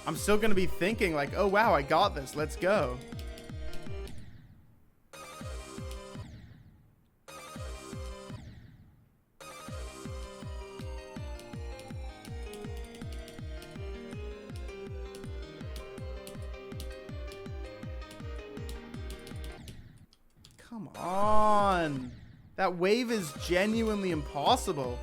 I'm still going to be thinking like, oh wow, I got this. Let's go. Come on. That wave is genuinely impossible.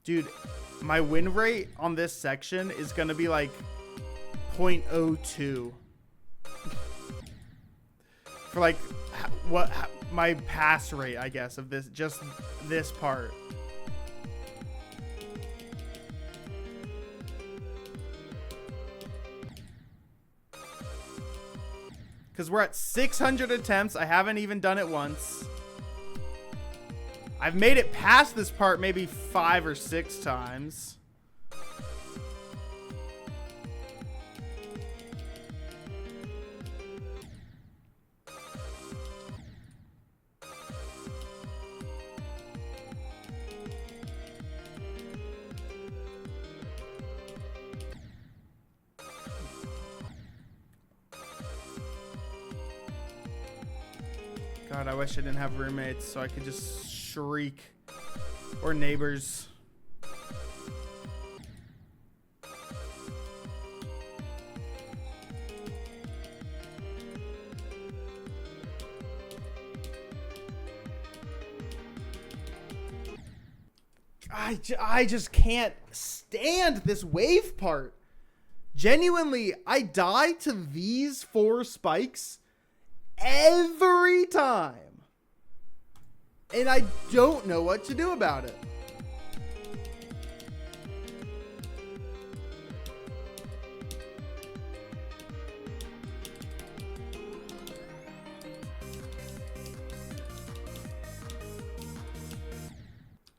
Dude, my win rate on this section is going to be like 0.02. For like my pass rate, I guess, of this, just this part. Because we're at 600 attempts. I haven't even done it once. I've made it past this part maybe 5 or 6 times. God, I wish I didn't have roommates so I could just shriek. Or neighbors. I just can't stand this wave part. Genuinely, I die to these 4 spikes every time. And I don't know what to do about it.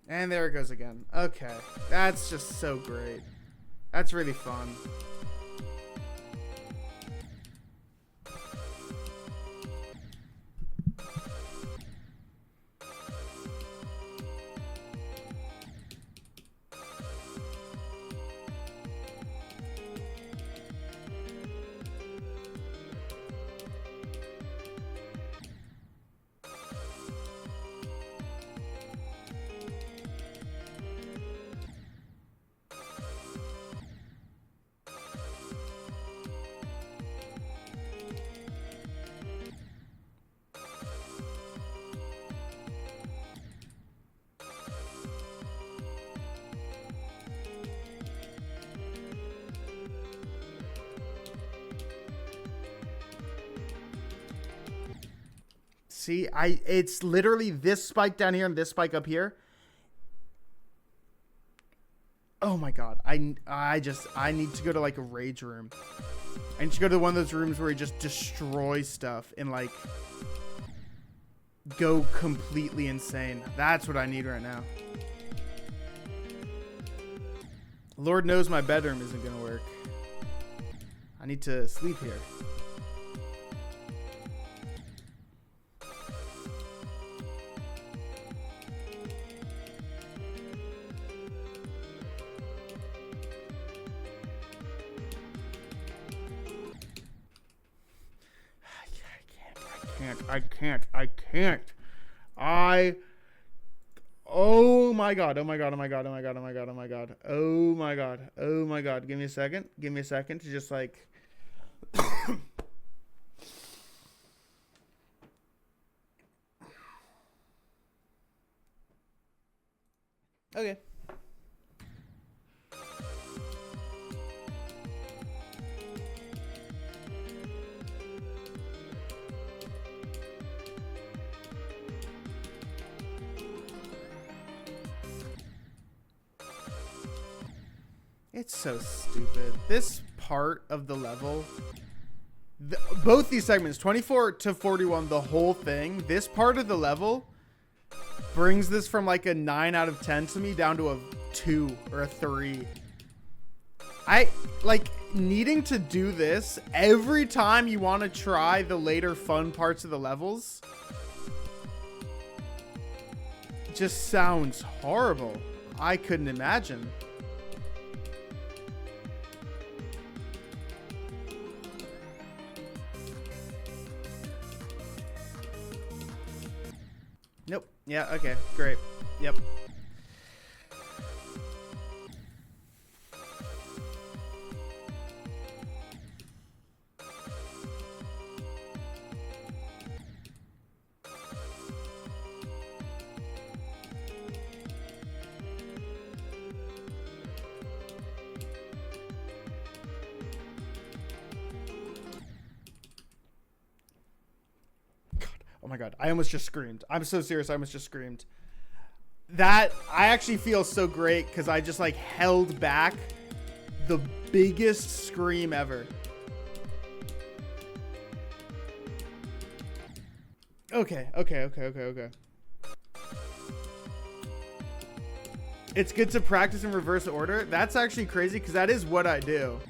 And there it goes again. Okay. That's just so great. That's really fun. See, it's literally this spike down here and this spike up here. Oh my god. I need to go to like a rage room. I need to go to one of those rooms where you just destroy stuff and like go completely insane. That's what I need right now. Lord knows my bedroom isn't gonna work. I need to sleep here. I can't. Oh my god. Oh my god. Oh my god. Oh my god. Oh my god. Oh my god. Oh my god. Oh my god. Give me a second. Give me a second to just like Okay. It's so stupid. This part of the level, both these segments, 24 to 41, the whole thing, this part of the level brings this from like a 9 out of 10 to me down to a 2 or a 3. I like needing to do this every time you want to try the later fun parts of the levels. Just sounds horrible. I couldn't imagine. Nope. Yeah, okay. Great. Yep. Oh my god, I almost just screamed. I'm so serious, I almost just screamed. That, I actually feel so great because I just like held back the biggest scream ever. Okay. It's good to practice in reverse order. That's actually crazy because that is what I do.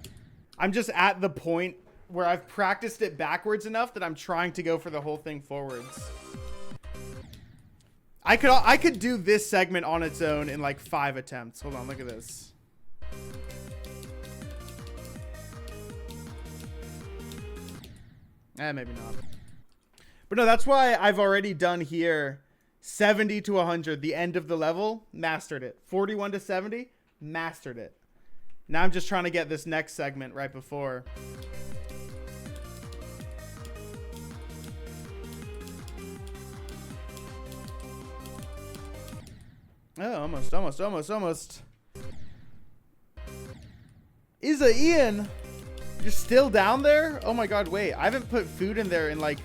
I'm just at the point where I've practiced it backwards enough that I'm trying to go for the whole thing forwards. I could do this segment on its own in like 5 attempts. Hold on, look at this. Maybe not. But no, that's why I've already done here 70 to 100, the end of the level, mastered it. 41 to 70, mastered it. Now I'm just trying to get this next segment right before. Oh, almost. Isa Ian, you're still down there? Oh my god, wait. I haven't put food in there in like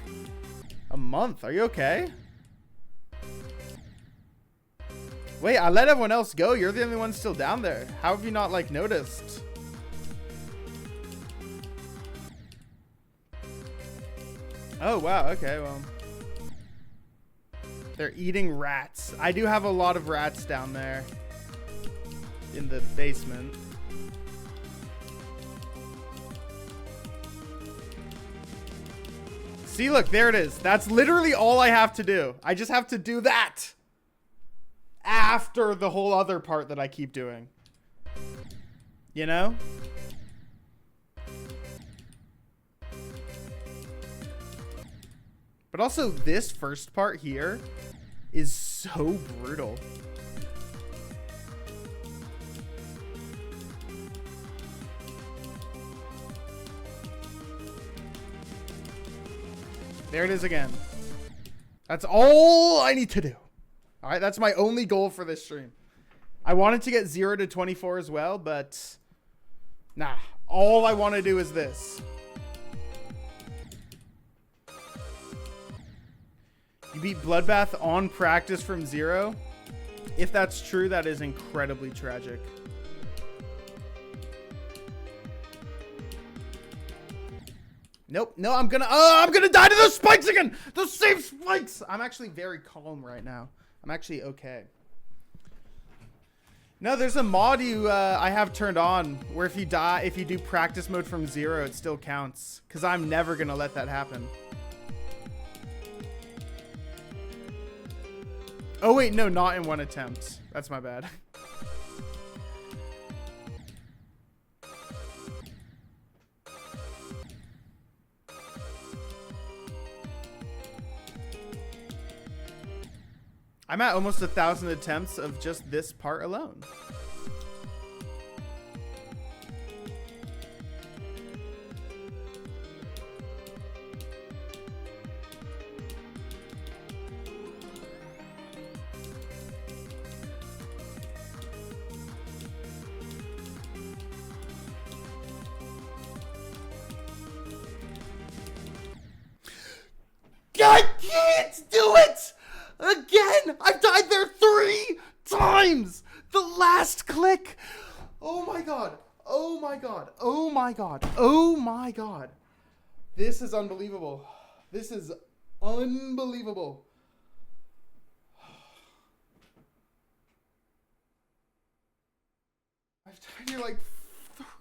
a month. Are you okay? Wait, I let everyone else go. You're the only one still down there. How have you not like noticed? Oh, wow. Okay, well. They're eating rats. I do have a lot of rats down there in the basement. See, look, there it is. That's literally all I have to do. I just have to do that after the whole other part that I keep doing. You know? But also this first part here is so brutal. There it is again. That's all I need to do. All right, that's my only goal for this stream. I wanted to get 0 to 24 as well, but nah. All I want to do is this. You beat Bloodbath on practice from 0? If that's true, that is incredibly tragic. Nope. No, I'm gonna die to those spikes again. Those same spikes. I'm actually very calm right now. I'm actually okay. No, there's a mod I have turned on where if you die, if you do practice mode from 0, it still counts. Because I'm never gonna let that happen. Oh wait, no, not in 1 attempt. That's my bad. I'm at almost 1,000 attempts of just this part alone. is the last click. Oh my god. Oh my god. Oh my god. Oh my god. This is unbelievable. This is unbelievable. I've died here like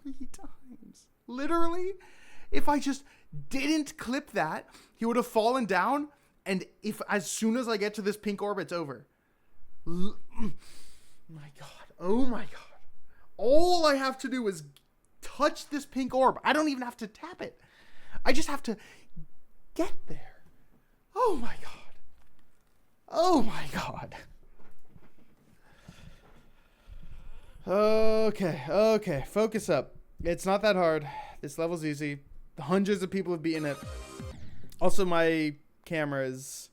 3 times. Literally, if I just didn't clip that, he would have fallen down, and if as soon as I get to this pink orb, it's over. My god. Oh my god. All I have to do is touch this pink orb. I don't even have to tap it. I just have to get there. Oh my god. Oh my god. Okay. Focus up. It's not that hard. This level's easy. Hundreds of people have beaten it. Also, my camera is...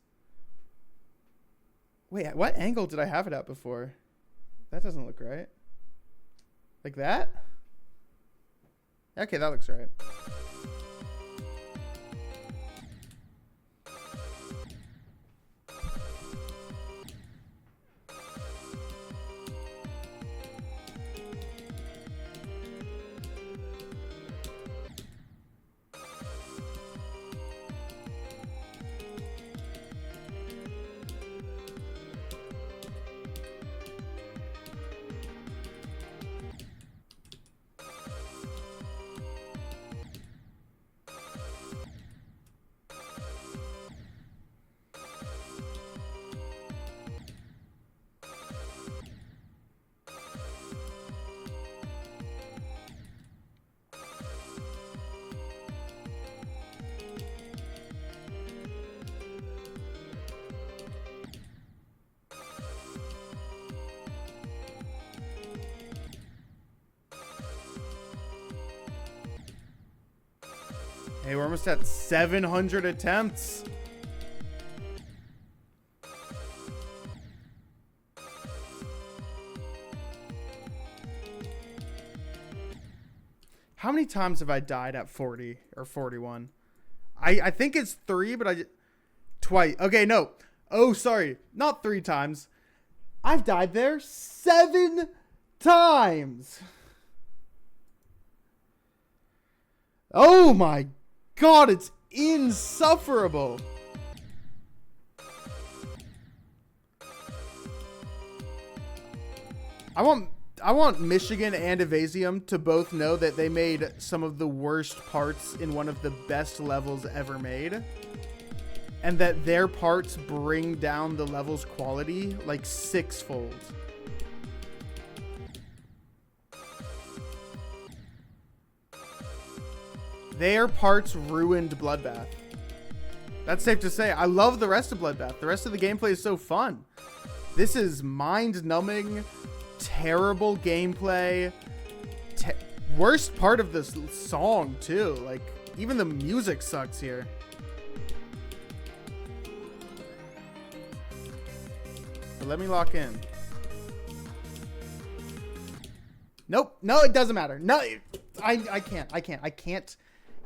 Wait, what angle did I have it at before? That doesn't look right. Like that? Okay, that looks right. Hey, we're almost at 700 attempts. How many times have I died at 40 or 41? I think it's 3, but twice. Okay, no. Oh, sorry. Not 3 times. I've died there 7 times. Oh my god, it's insufferable. I want Michigan and Evasium to both know that they made some of the worst parts in one of the best levels ever made. And that their parts bring down the level's quality like 6-fold. Their parts ruined Bloodbath. That's safe to say. I love the rest of Bloodbath. The rest of the gameplay is so fun. This is mind-numbing, terrible gameplay. Worst part of this song, too. Like, even the music sucks here. But let me lock in. Nope. No, it doesn't matter. No, I can't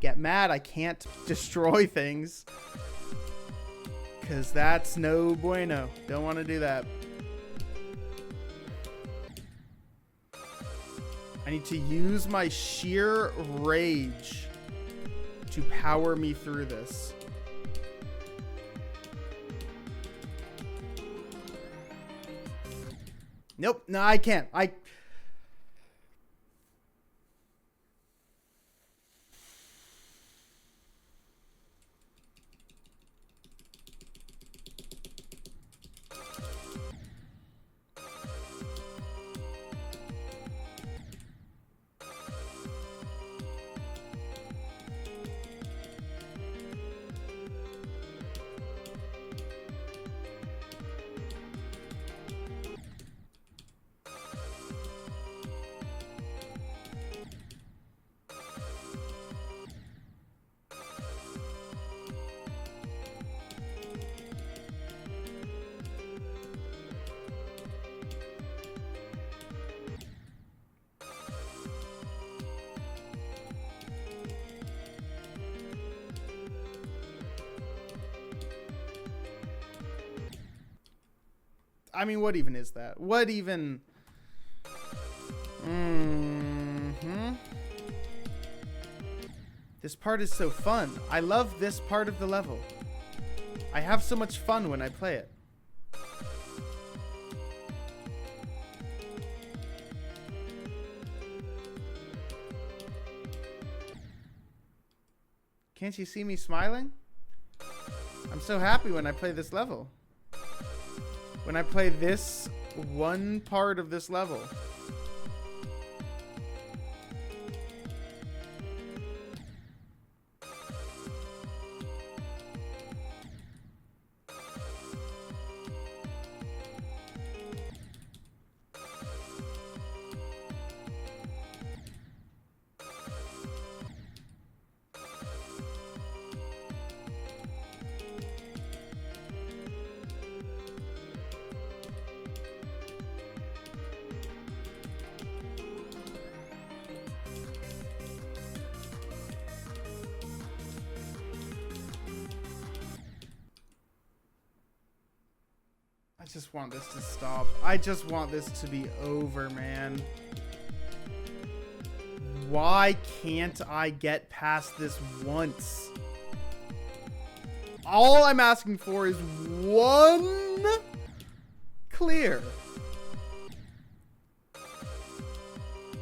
get mad. I can't destroy things. Because that's no bueno. Don't want to do that. I need to use my sheer rage to power me through this. Nope. No, I can't. I mean, what even is that? What even... This part is so fun. I love this part of the level. I have so much fun when I play it. Can't you see me smiling? I'm so happy when I play this level. When I play this one part of this level. I just want this to stop. I just want this to be over, man. Why can't I get past this once? All I'm asking for is one clear.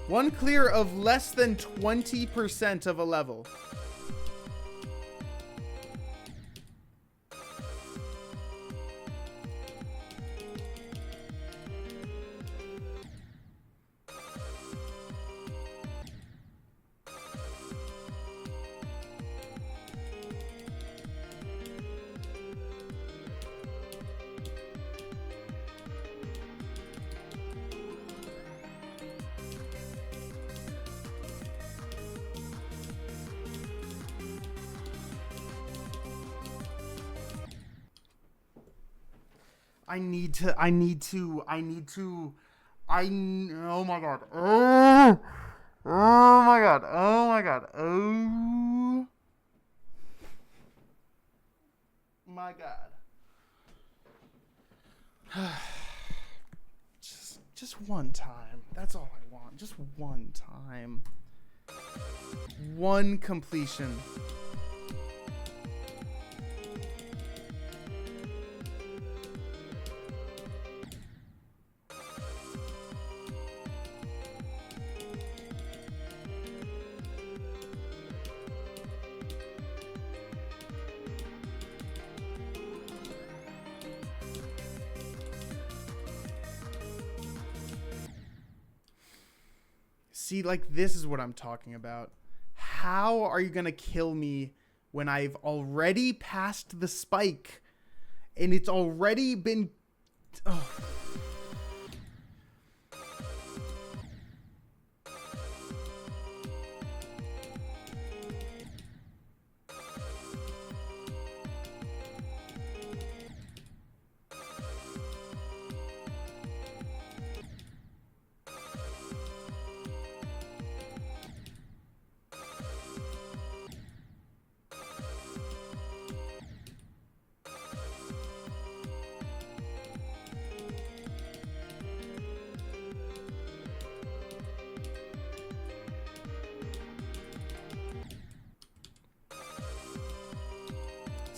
One clear of less than 20% of a level. Oh my god. Oh my god. Oh my god. Oh my god. Just one time. That's all I want. Just one time. One completion. See, like, this is what I'm talking about. How are you going to kill me when I've already passed the spike and it's already been... Oh.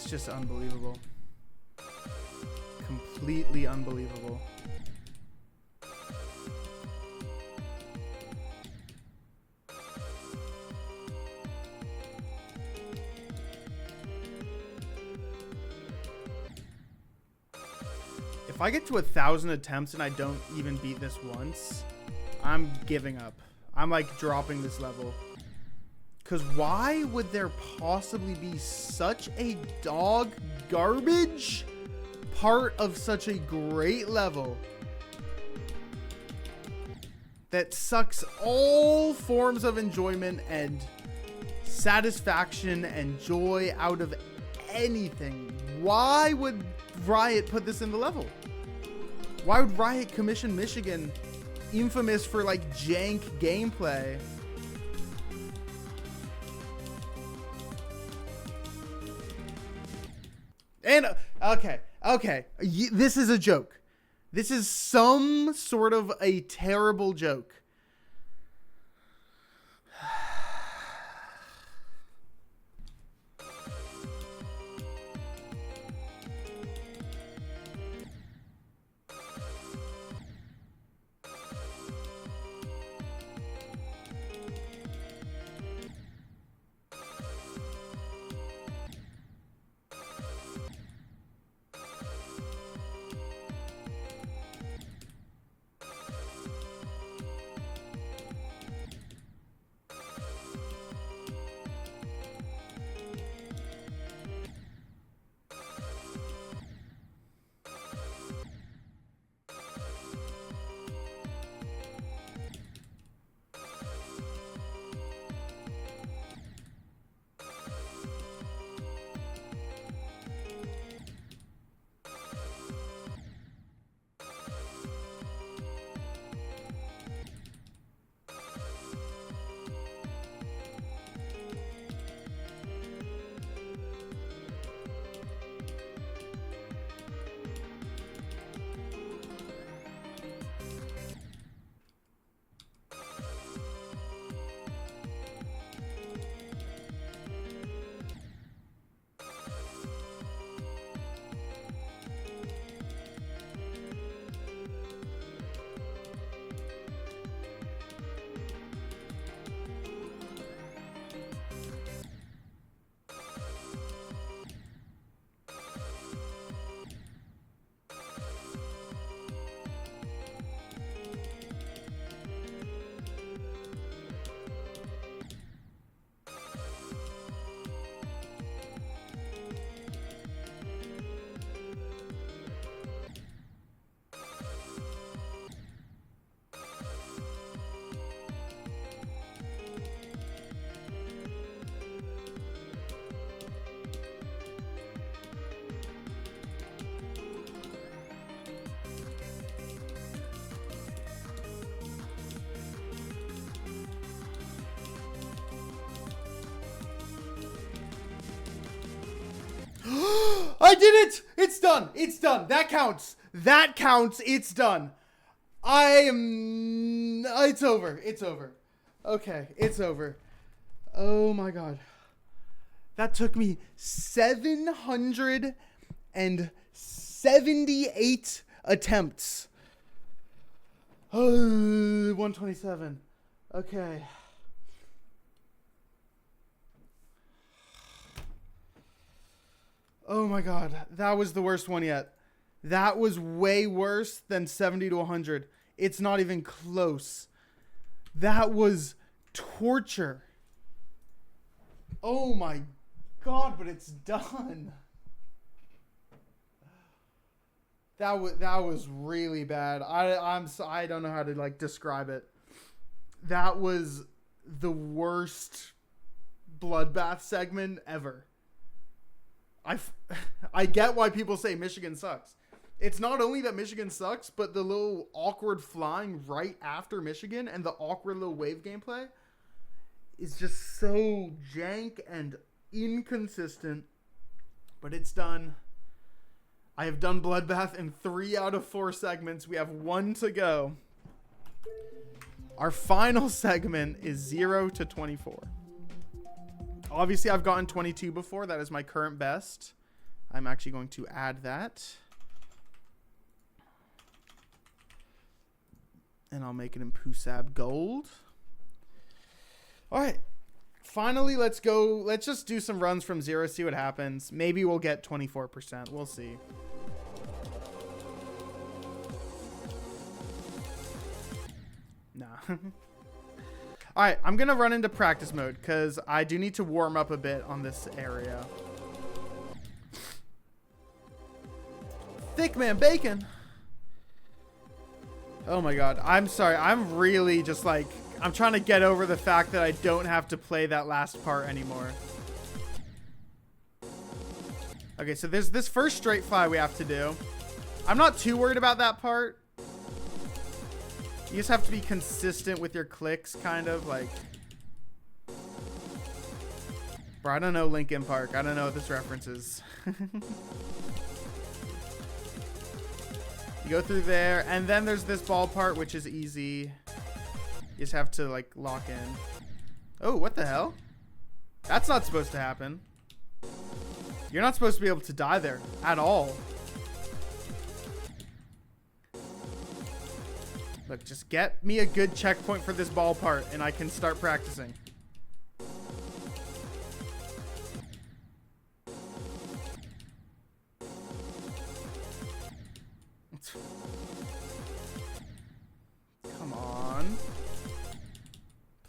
It's just unbelievable. Completely unbelievable. If I get to 1,000 attempts and I don't even beat this once, I'm giving up. I'm like dropping this level. Because why would there possibly be such a dog garbage part of such a great level that sucks all forms of enjoyment and satisfaction and joy out of anything? Why would Riot put this in the level? Why would Riot commission Michigan, infamous for like jank gameplay, and okay, this is a joke. This is some sort of a terrible joke. I did it! It's done! It's done! That counts! That counts! It's done! It's over. It's over. Okay, it's over. Oh my god. That took me 778 attempts. Oh, 127. Okay. Oh my god. That was the worst one yet. That was way worse than 70 to 100. It's not even close. That was torture. Oh my god, but it's done. That was really bad. I don't know how to like describe it. That was the worst Bloodbath segment ever. I get why people say Michigan sucks. It's not only that Michigan sucks, but the little awkward flying right after Michigan and the awkward little wave gameplay is just so jank and inconsistent. But it's done. I have done Bloodbath in 3 out of 4 segments. We have 1 to go. Our final segment is 0 to 24. Obviously, I've gotten 22 before. That is my current best. I'm actually going to add that. And I'll make it in Pusab Gold. All right. Finally, let's go. Let's just do some runs from 0, see what happens. Maybe we'll get 24%. We'll see. Nah. All right, I'm going to run into practice mode because I do need to warm up a bit on this area. Thick man bacon. Oh my god. I'm sorry. I'm really just like, I'm trying to get over the fact that I don't have to play that last part anymore. Okay, so there's this first straight fly we have to do. I'm not too worried about that part. You just have to be consistent with your clicks, kind of like. Bro, I don't know Linkin Park. I don't know what this reference is. You go through there, and then there's this ball part, which is easy. You just have to like lock in. Oh, what the hell? That's not supposed to happen. You're not supposed to be able to die there at all. Look, just get me a good checkpoint for this ball part, and I can start practicing. Come on.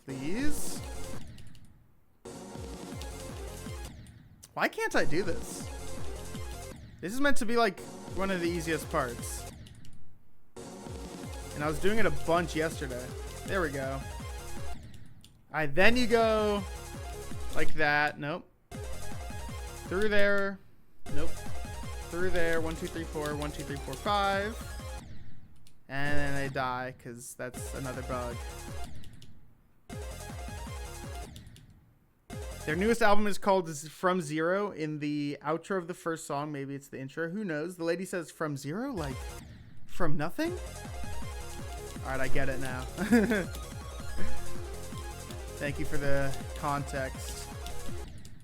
Please. Why can't I do this? This is meant to be like one of the easiest parts. And I was doing it a bunch yesterday. There we go. Alright, then you go like that. Nope. Through there. Nope. Through there. 1, 2, 3, 4. 1, 2, 3, 4, 5. And then they die because that's another bug. Their newest album is called From Zero. In the outro of the first song, maybe it's the intro. Who knows? The lady says from zero? Like from nothing? Alright, I get it now. Thank you for the context.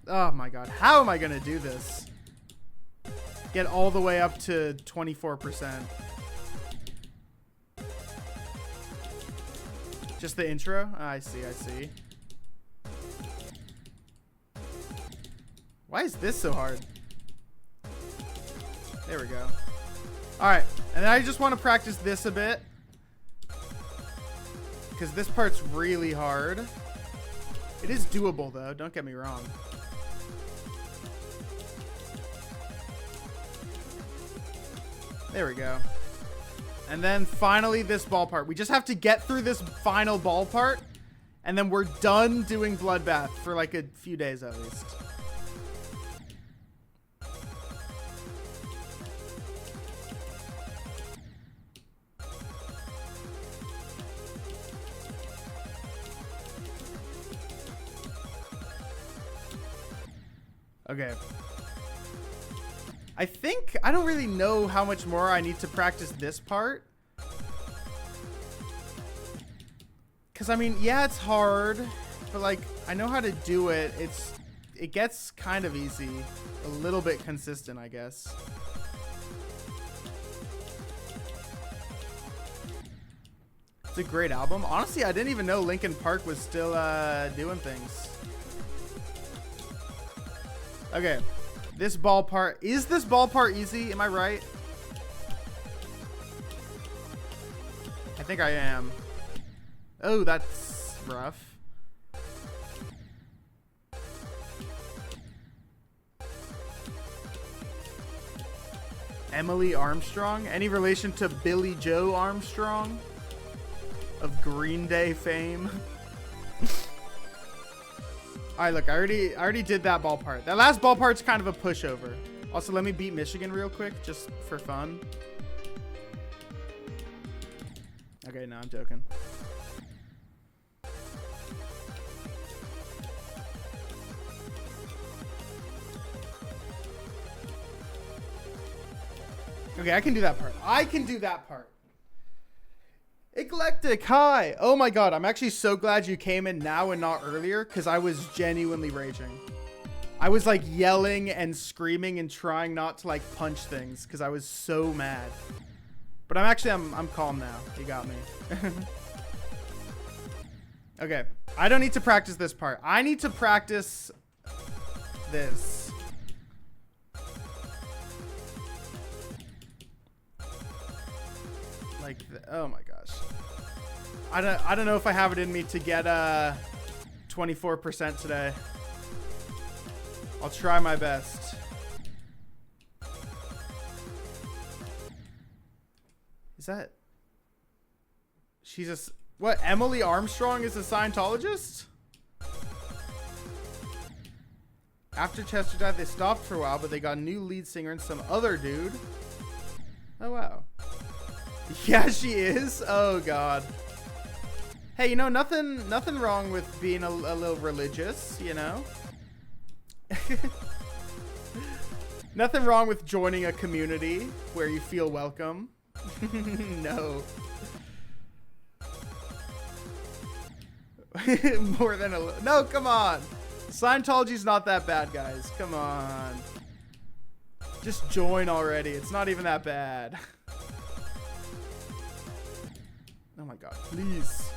Oh my god. How am I going to do this? Get all the way up to 24%. Just the intro? I see, I see. Why is this so hard? There we go. Alright, and then I just want to practice this a bit. Because this part's really hard. It is doable though, don't get me wrong. There we go. And then finally this ball part. We just have to get through this final ball part. And then we're done doing Bloodbath for like a few days at least. Okay. I think, I don't really know how much more I need to practice this part. Because, I mean, yeah, it's hard, but, like, I know how to do it. It gets kind of easy. A little bit consistent, I guess. It's a great album. Honestly, I didn't even know Linkin Park was still doing things. Okay. This ball part. Is this ball part easy? Am I right? I think I am. Oh, that's rough. Emily Armstrong? Any relation to Billy Joe Armstrong? Of Green Day fame? Alright, look, I already did that ball part. That last ball part's kind of a pushover. Also, let me beat Michigan real quick, just for fun. Okay, no, I'm joking. Okay, I can do that part. I can do that part. Eclectic, hi. Oh my god, I'm actually so glad you came in now and not earlier, because I was genuinely raging. I was like yelling and screaming and trying not to like punch things because I was so mad. But I'm calm now. You got me. Okay, I don't need to practice this part. I need to practice this. Like, oh my gosh. I don't know if I have it in me to get 24% today. I'll try my best. Is that? She's a, what? Emily Armstrong is a Scientologist? After Chester died, they stopped for a while, but they got a new lead singer and some other dude. Oh wow. Yeah, she is. Oh god. Hey, you know, nothing wrong with being a little religious, you know? Nothing wrong with joining a community where you feel welcome. No. More than a little. No, come on. Scientology's not that bad, guys. Come on. Just join already. It's not even that bad. Oh my god, please.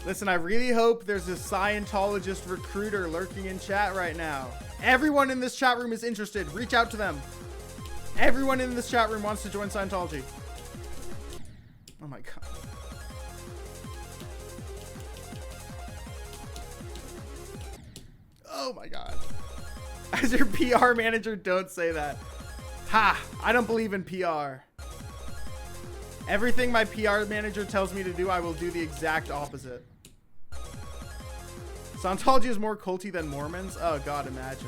Listen, I really hope there's a Scientologist recruiter lurking in chat right now. Everyone in this chat room is interested. Reach out to them. Everyone in this chat room wants to join Scientology. Oh my god. Oh my god. As your PR manager, don't say that. Ha! I don't believe in PR. Everything my PR manager tells me to do, I will do the exact opposite. Scientology is more culty than Mormons? Oh god, imagine.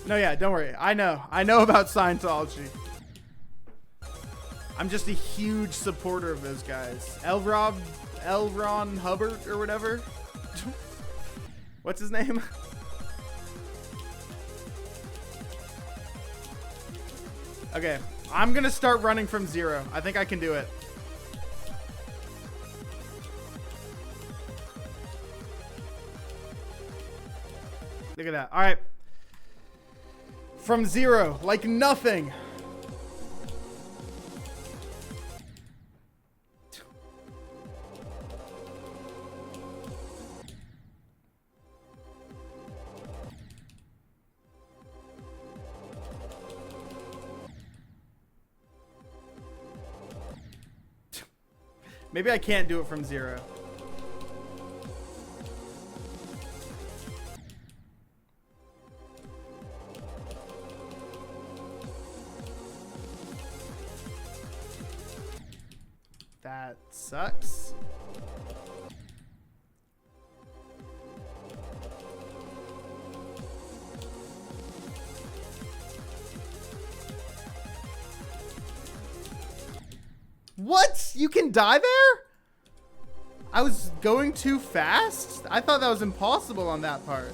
No, yeah, don't worry. I know about Scientology. I'm just a huge supporter of those guys. L. Ron Hubbard or whatever. What's his name? Okay, I'm gonna start running from zero. I think I can do it. Look at that. All right. From zero, like nothing. Maybe I can't do it from zero. That sucks. What? You can die there? I was going too fast? I thought that was impossible on that part.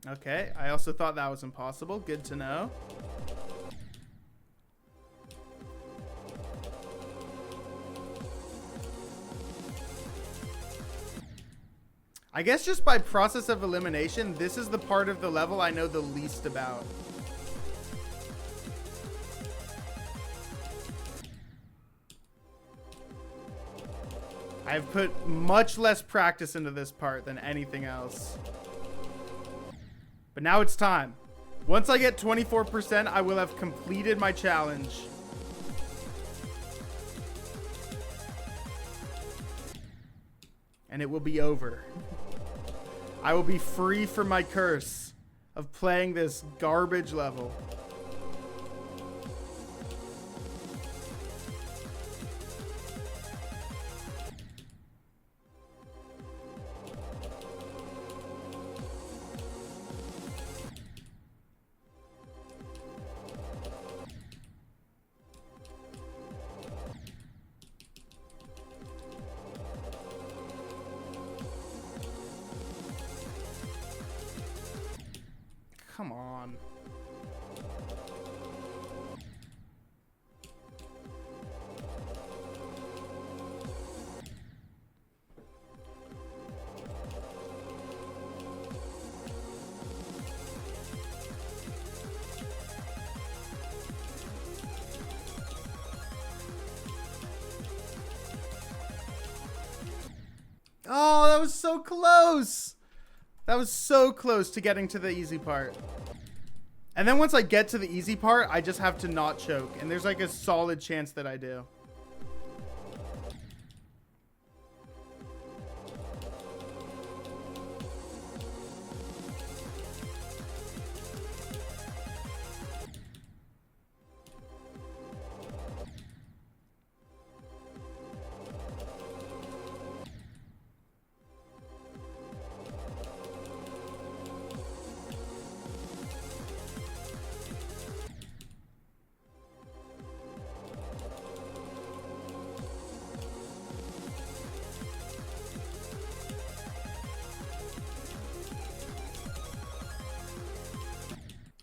Okay, I also thought that was impossible. Good to know. I guess just by process of elimination, this is the part of the level I know the least about. I've put much less practice into this part than anything else. But now it's time. Once I get 24%, I will have completed my challenge. And it will be over. I will be free from my curse of playing this garbage level. Come on. Oh, that was so close. That was so close to getting to the easy part. And then once I get to the easy part, I just have to not choke. And there's like a solid chance that I do.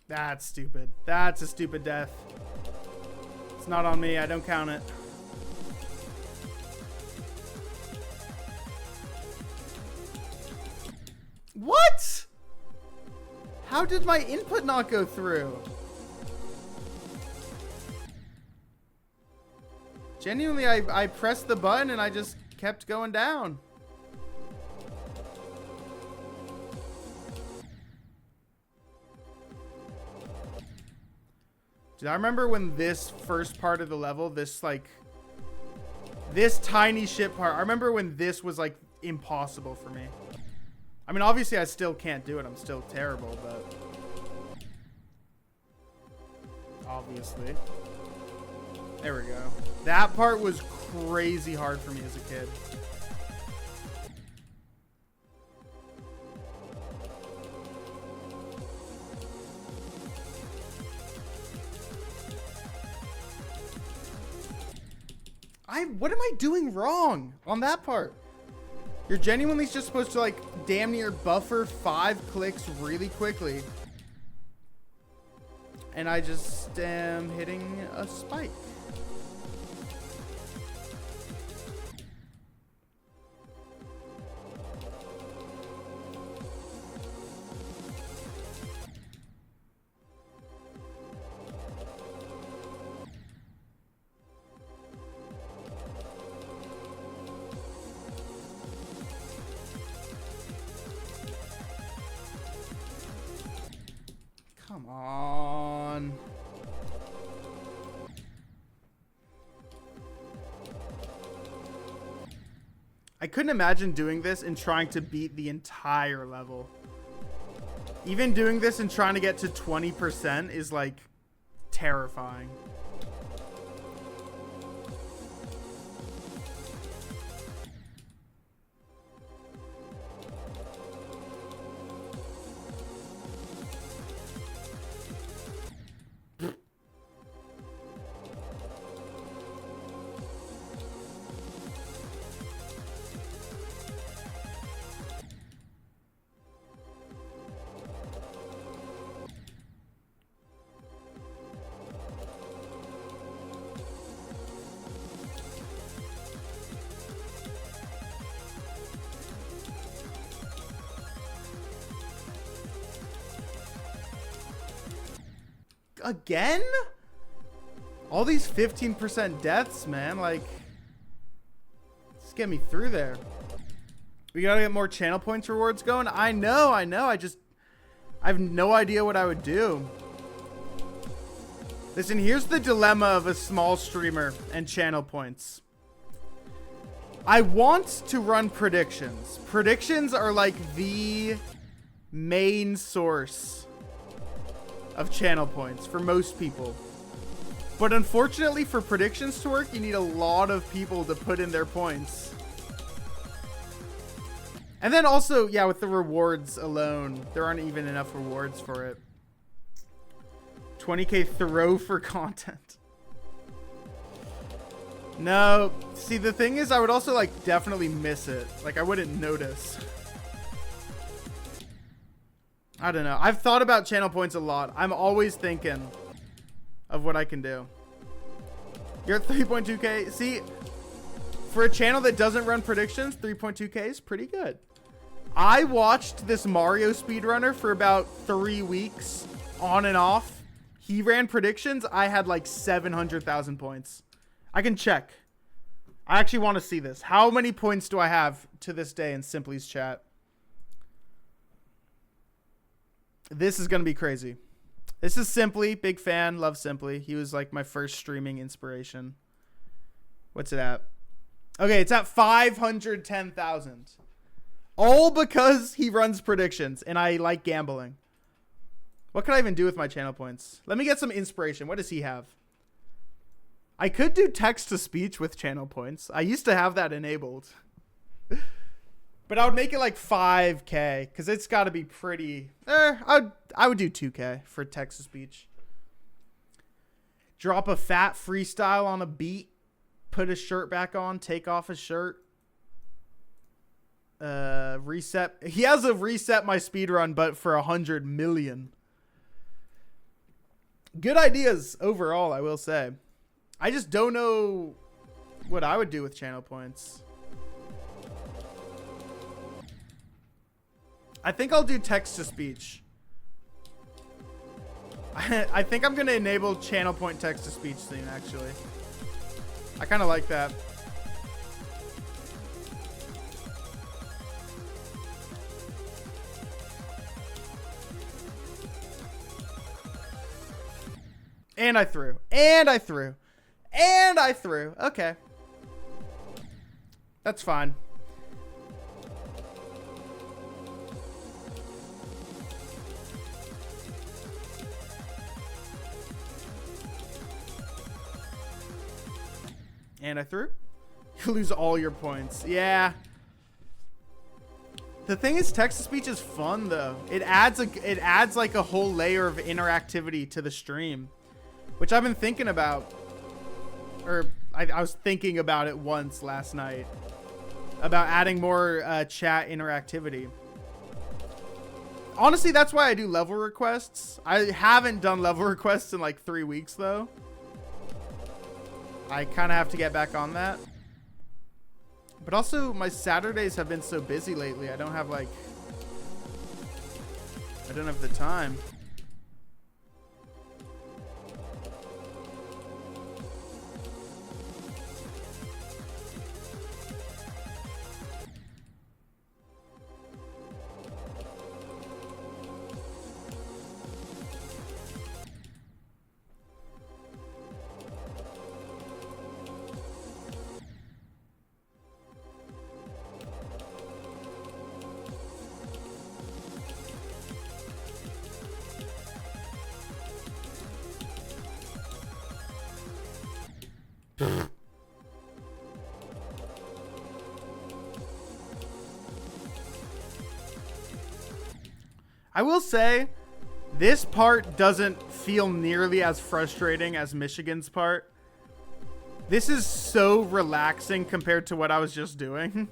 That's stupid. That's a stupid death. It's not on me. I don't count it. What? How did my input not go through? Genuinely, I pressed the button and I just kept going down. Dude, I remember when this first part of the level, this tiny ship part, I remember when this was like impossible for me. I mean, obviously I still can't do it. I'm still terrible, but obviously. There we go. That part was crazy hard for me as a kid. What am I doing wrong on that part? You're genuinely just supposed to like damn near buffer 5 clicks really quickly. And I just am hitting a spike. Come on. I couldn't imagine doing this and trying to beat the entire level. Even doing this and trying to get to 20% is like terrifying. again? All these 15% deaths, man. Like, just get me through there. We gotta get more channel points rewards going. I know. I have no idea what I would do. Listen, here's the dilemma of a small streamer and channel points. I want to run predictions. Predictions are like the main source of channel points for most people. But unfortunately, for predictions to work, you need a lot of people to put in their points. And then also, yeah, with the rewards alone, there aren't even enough rewards for it. 20k throw for content. No, see, the thing is, I would also like definitely miss it. Like, I wouldn't notice. I don't know. I've thought about channel points a lot. I'm always thinking of what I can do. You're at 3.2k. See, for a channel that doesn't run predictions, 3.2k is pretty good. I watched this Mario speedrunner for about 3 weeks on and off. He ran predictions. I had like 700,000 points. I can check. I actually want to see this. How many points do I have to this day in Simply's chat? This is going to be crazy. This is Simply. Big fan. Love Simply. He was like my first streaming inspiration. What's it at? Okay, it's at 510,000. All because he runs predictions and I like gambling. What can I even do with my channel points? Let me get some inspiration. What does he have? I could do text to speech with channel points. I used to have that enabled. But I would make it like 5k because it's got to be pretty. I would do 2k for text to speech. Drop a fat freestyle on a beat. Put his shirt back on. Take off his shirt. Reset. He has a reset my speedrun, but for 100 million. Good ideas overall, I will say. I just don't know what I would do with channel points. I think I'll do text to speech. I think I'm going to enable channel point text to speech soon, actually. I kind of like that. And I threw. And I threw. And I threw. Okay. That's fine. And I threw. You lose all your points. Yeah. The thing is, text-to-speech is fun, though. It adds like a whole layer of interactivity to the stream, which I've been thinking about. Or I was thinking about it once last night. About adding more chat interactivity. Honestly, that's why I do level requests. I haven't done level requests in like 3 weeks, though. I kind of have to get back on that. But also, my Saturdays have been so busy lately. I don't have the time. I will say, this part doesn't feel nearly as frustrating as Michigan's part. This is so relaxing compared to what I was just doing.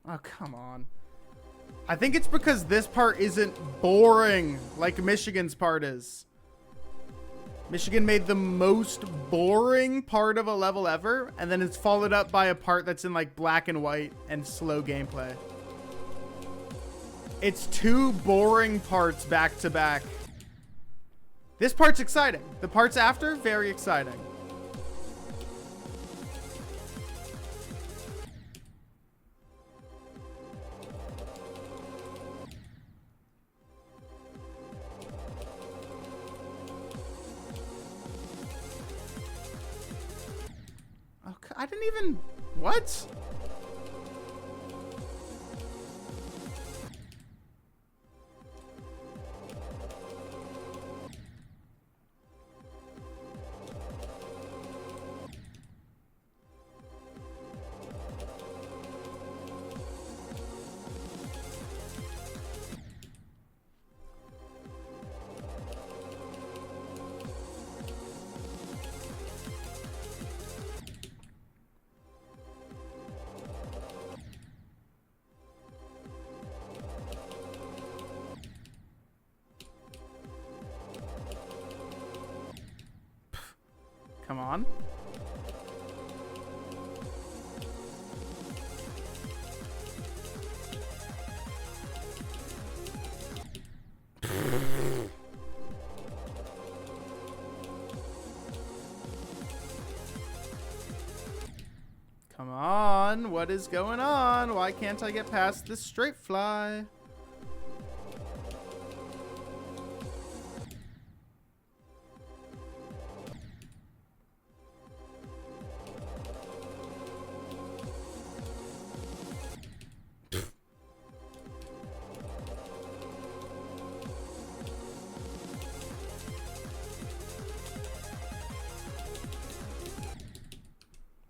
Oh, come on. I think it's because this part isn't boring like Michigan's part is. Michigan made the most boring part of a level ever, and then it's followed up by a part that's in like black and white and slow gameplay. It's 2 boring parts back to back. This part's exciting. The parts after, very exciting. Okay, I didn't even... What? Come on. Come on. What is going on? Why can't I get past this straight fly?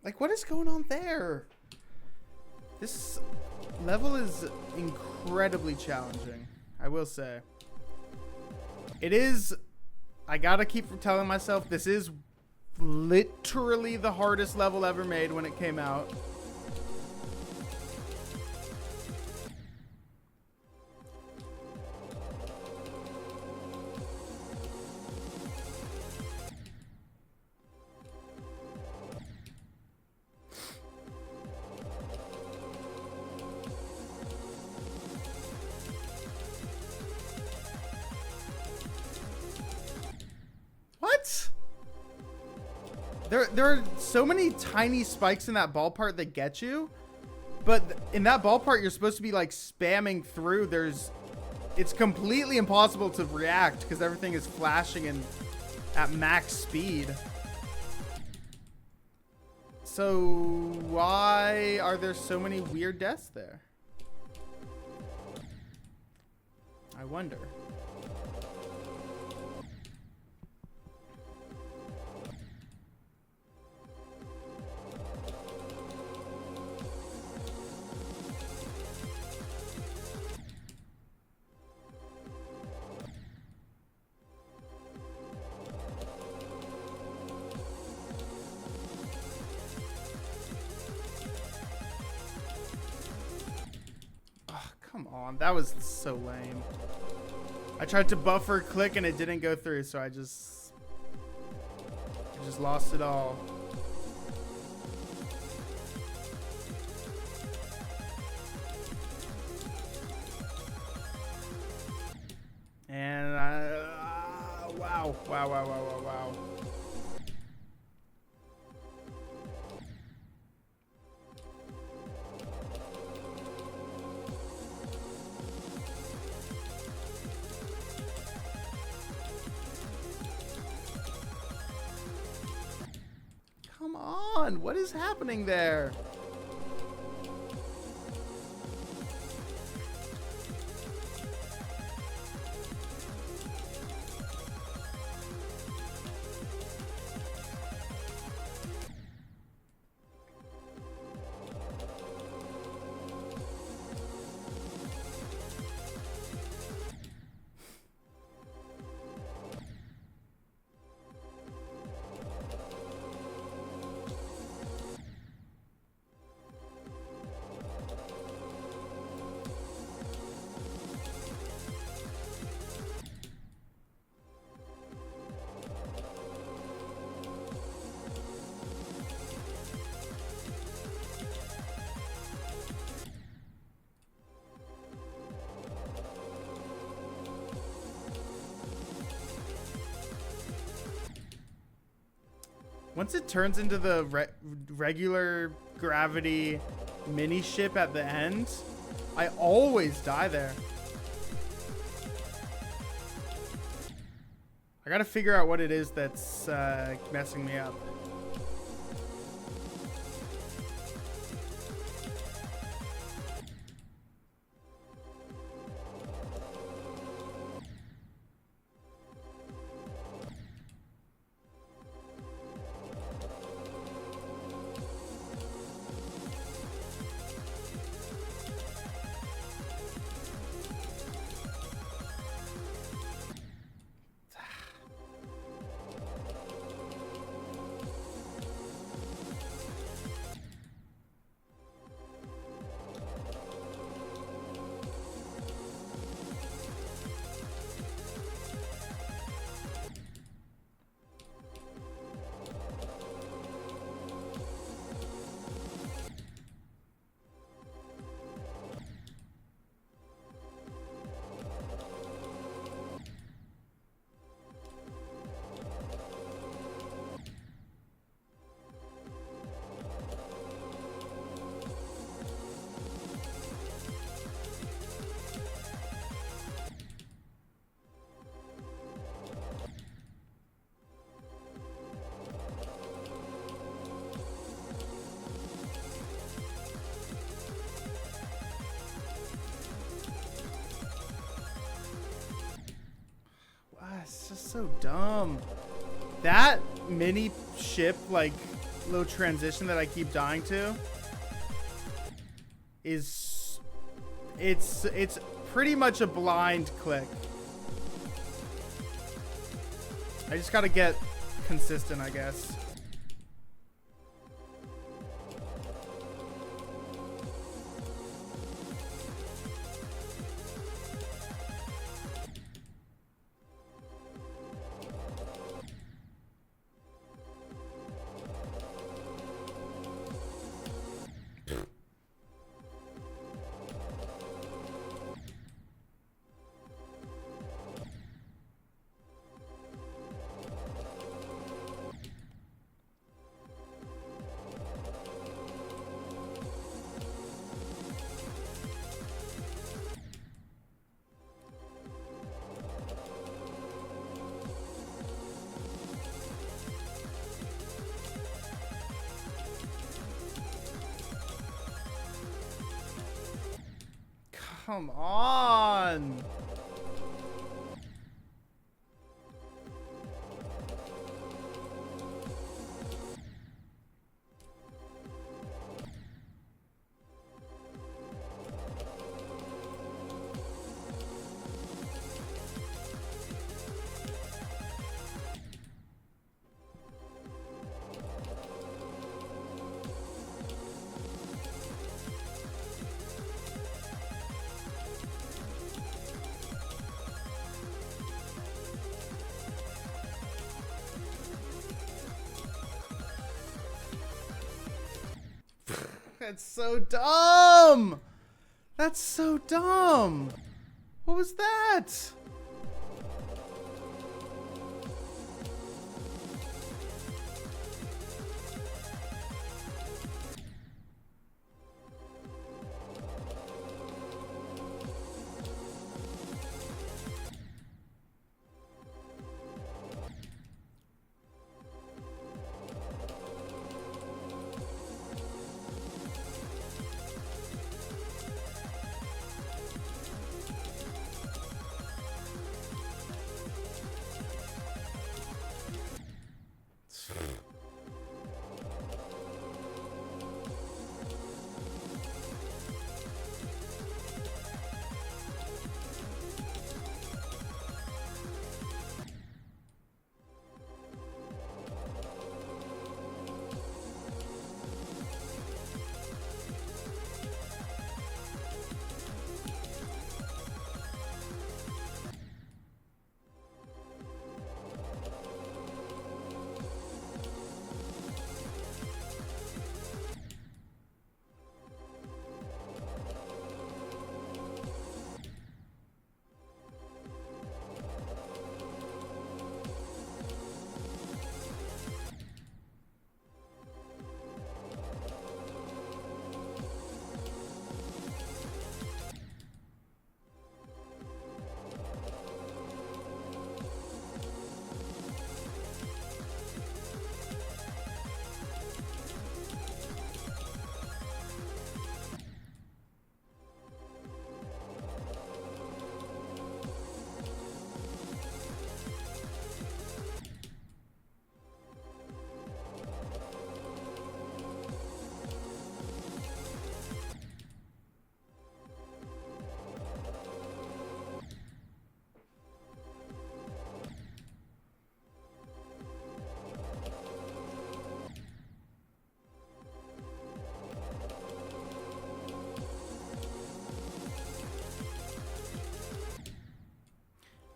Like, what is going on there? This level is incredibly challenging, I will say. It is, I gotta keep telling myself, this is literally the hardest level ever made when it came out. What? There are so many tiny spikes in that ball part that get you, but in that ball part you're supposed to be like spamming through. It's completely impossible to react because everything is flashing and at max speed. So why are there so many weird deaths there? I wonder. Come on, that was so lame. I tried to buffer click and it didn't go through, so I just lost it all. And wow. Come on, what is happening there? Once it turns into the regular gravity mini ship at the end, I always die there. I gotta figure out what it is that's messing me up. It's just so dumb. That mini ship, like, little transition that I keep dying to is... It's pretty much a blind click. I just gotta get consistent, I guess. Come on. That's so dumb. That's so dumb. What was that?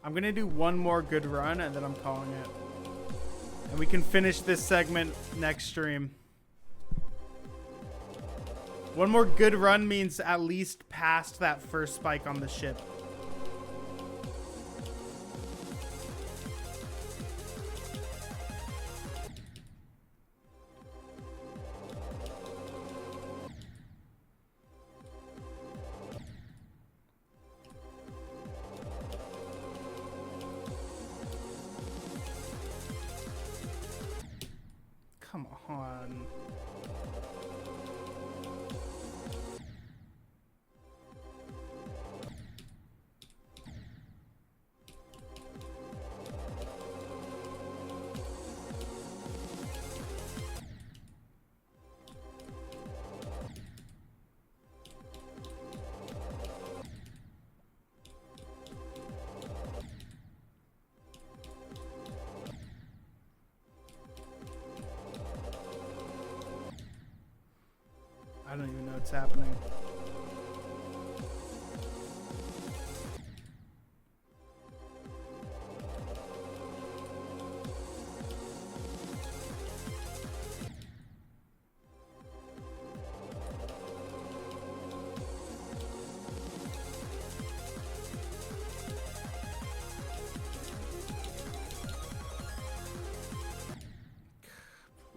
I'm going to do one more good run, and then I'm calling it. And we can finish this segment next stream. One more good run means at least past that first spike on the ship. Come on. I don't even know what's happening.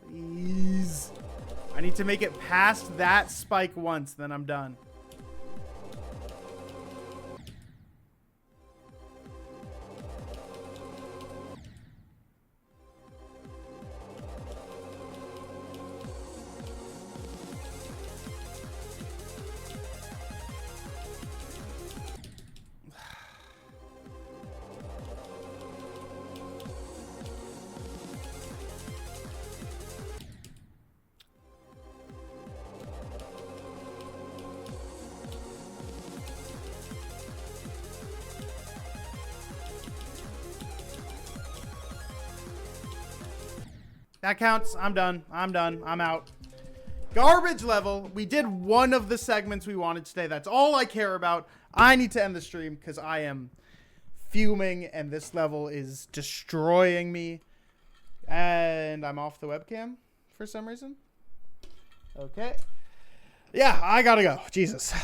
Please. I need to make it past that spike once, then I'm done. That counts. I'm done. I'm done. I'm out. Garbage level. We did one of the segments we wanted today. That's all I care about. I need to end the stream because I am fuming and this level is destroying me. And I'm off the webcam for some reason. Okay. Yeah, I gotta go. Jesus.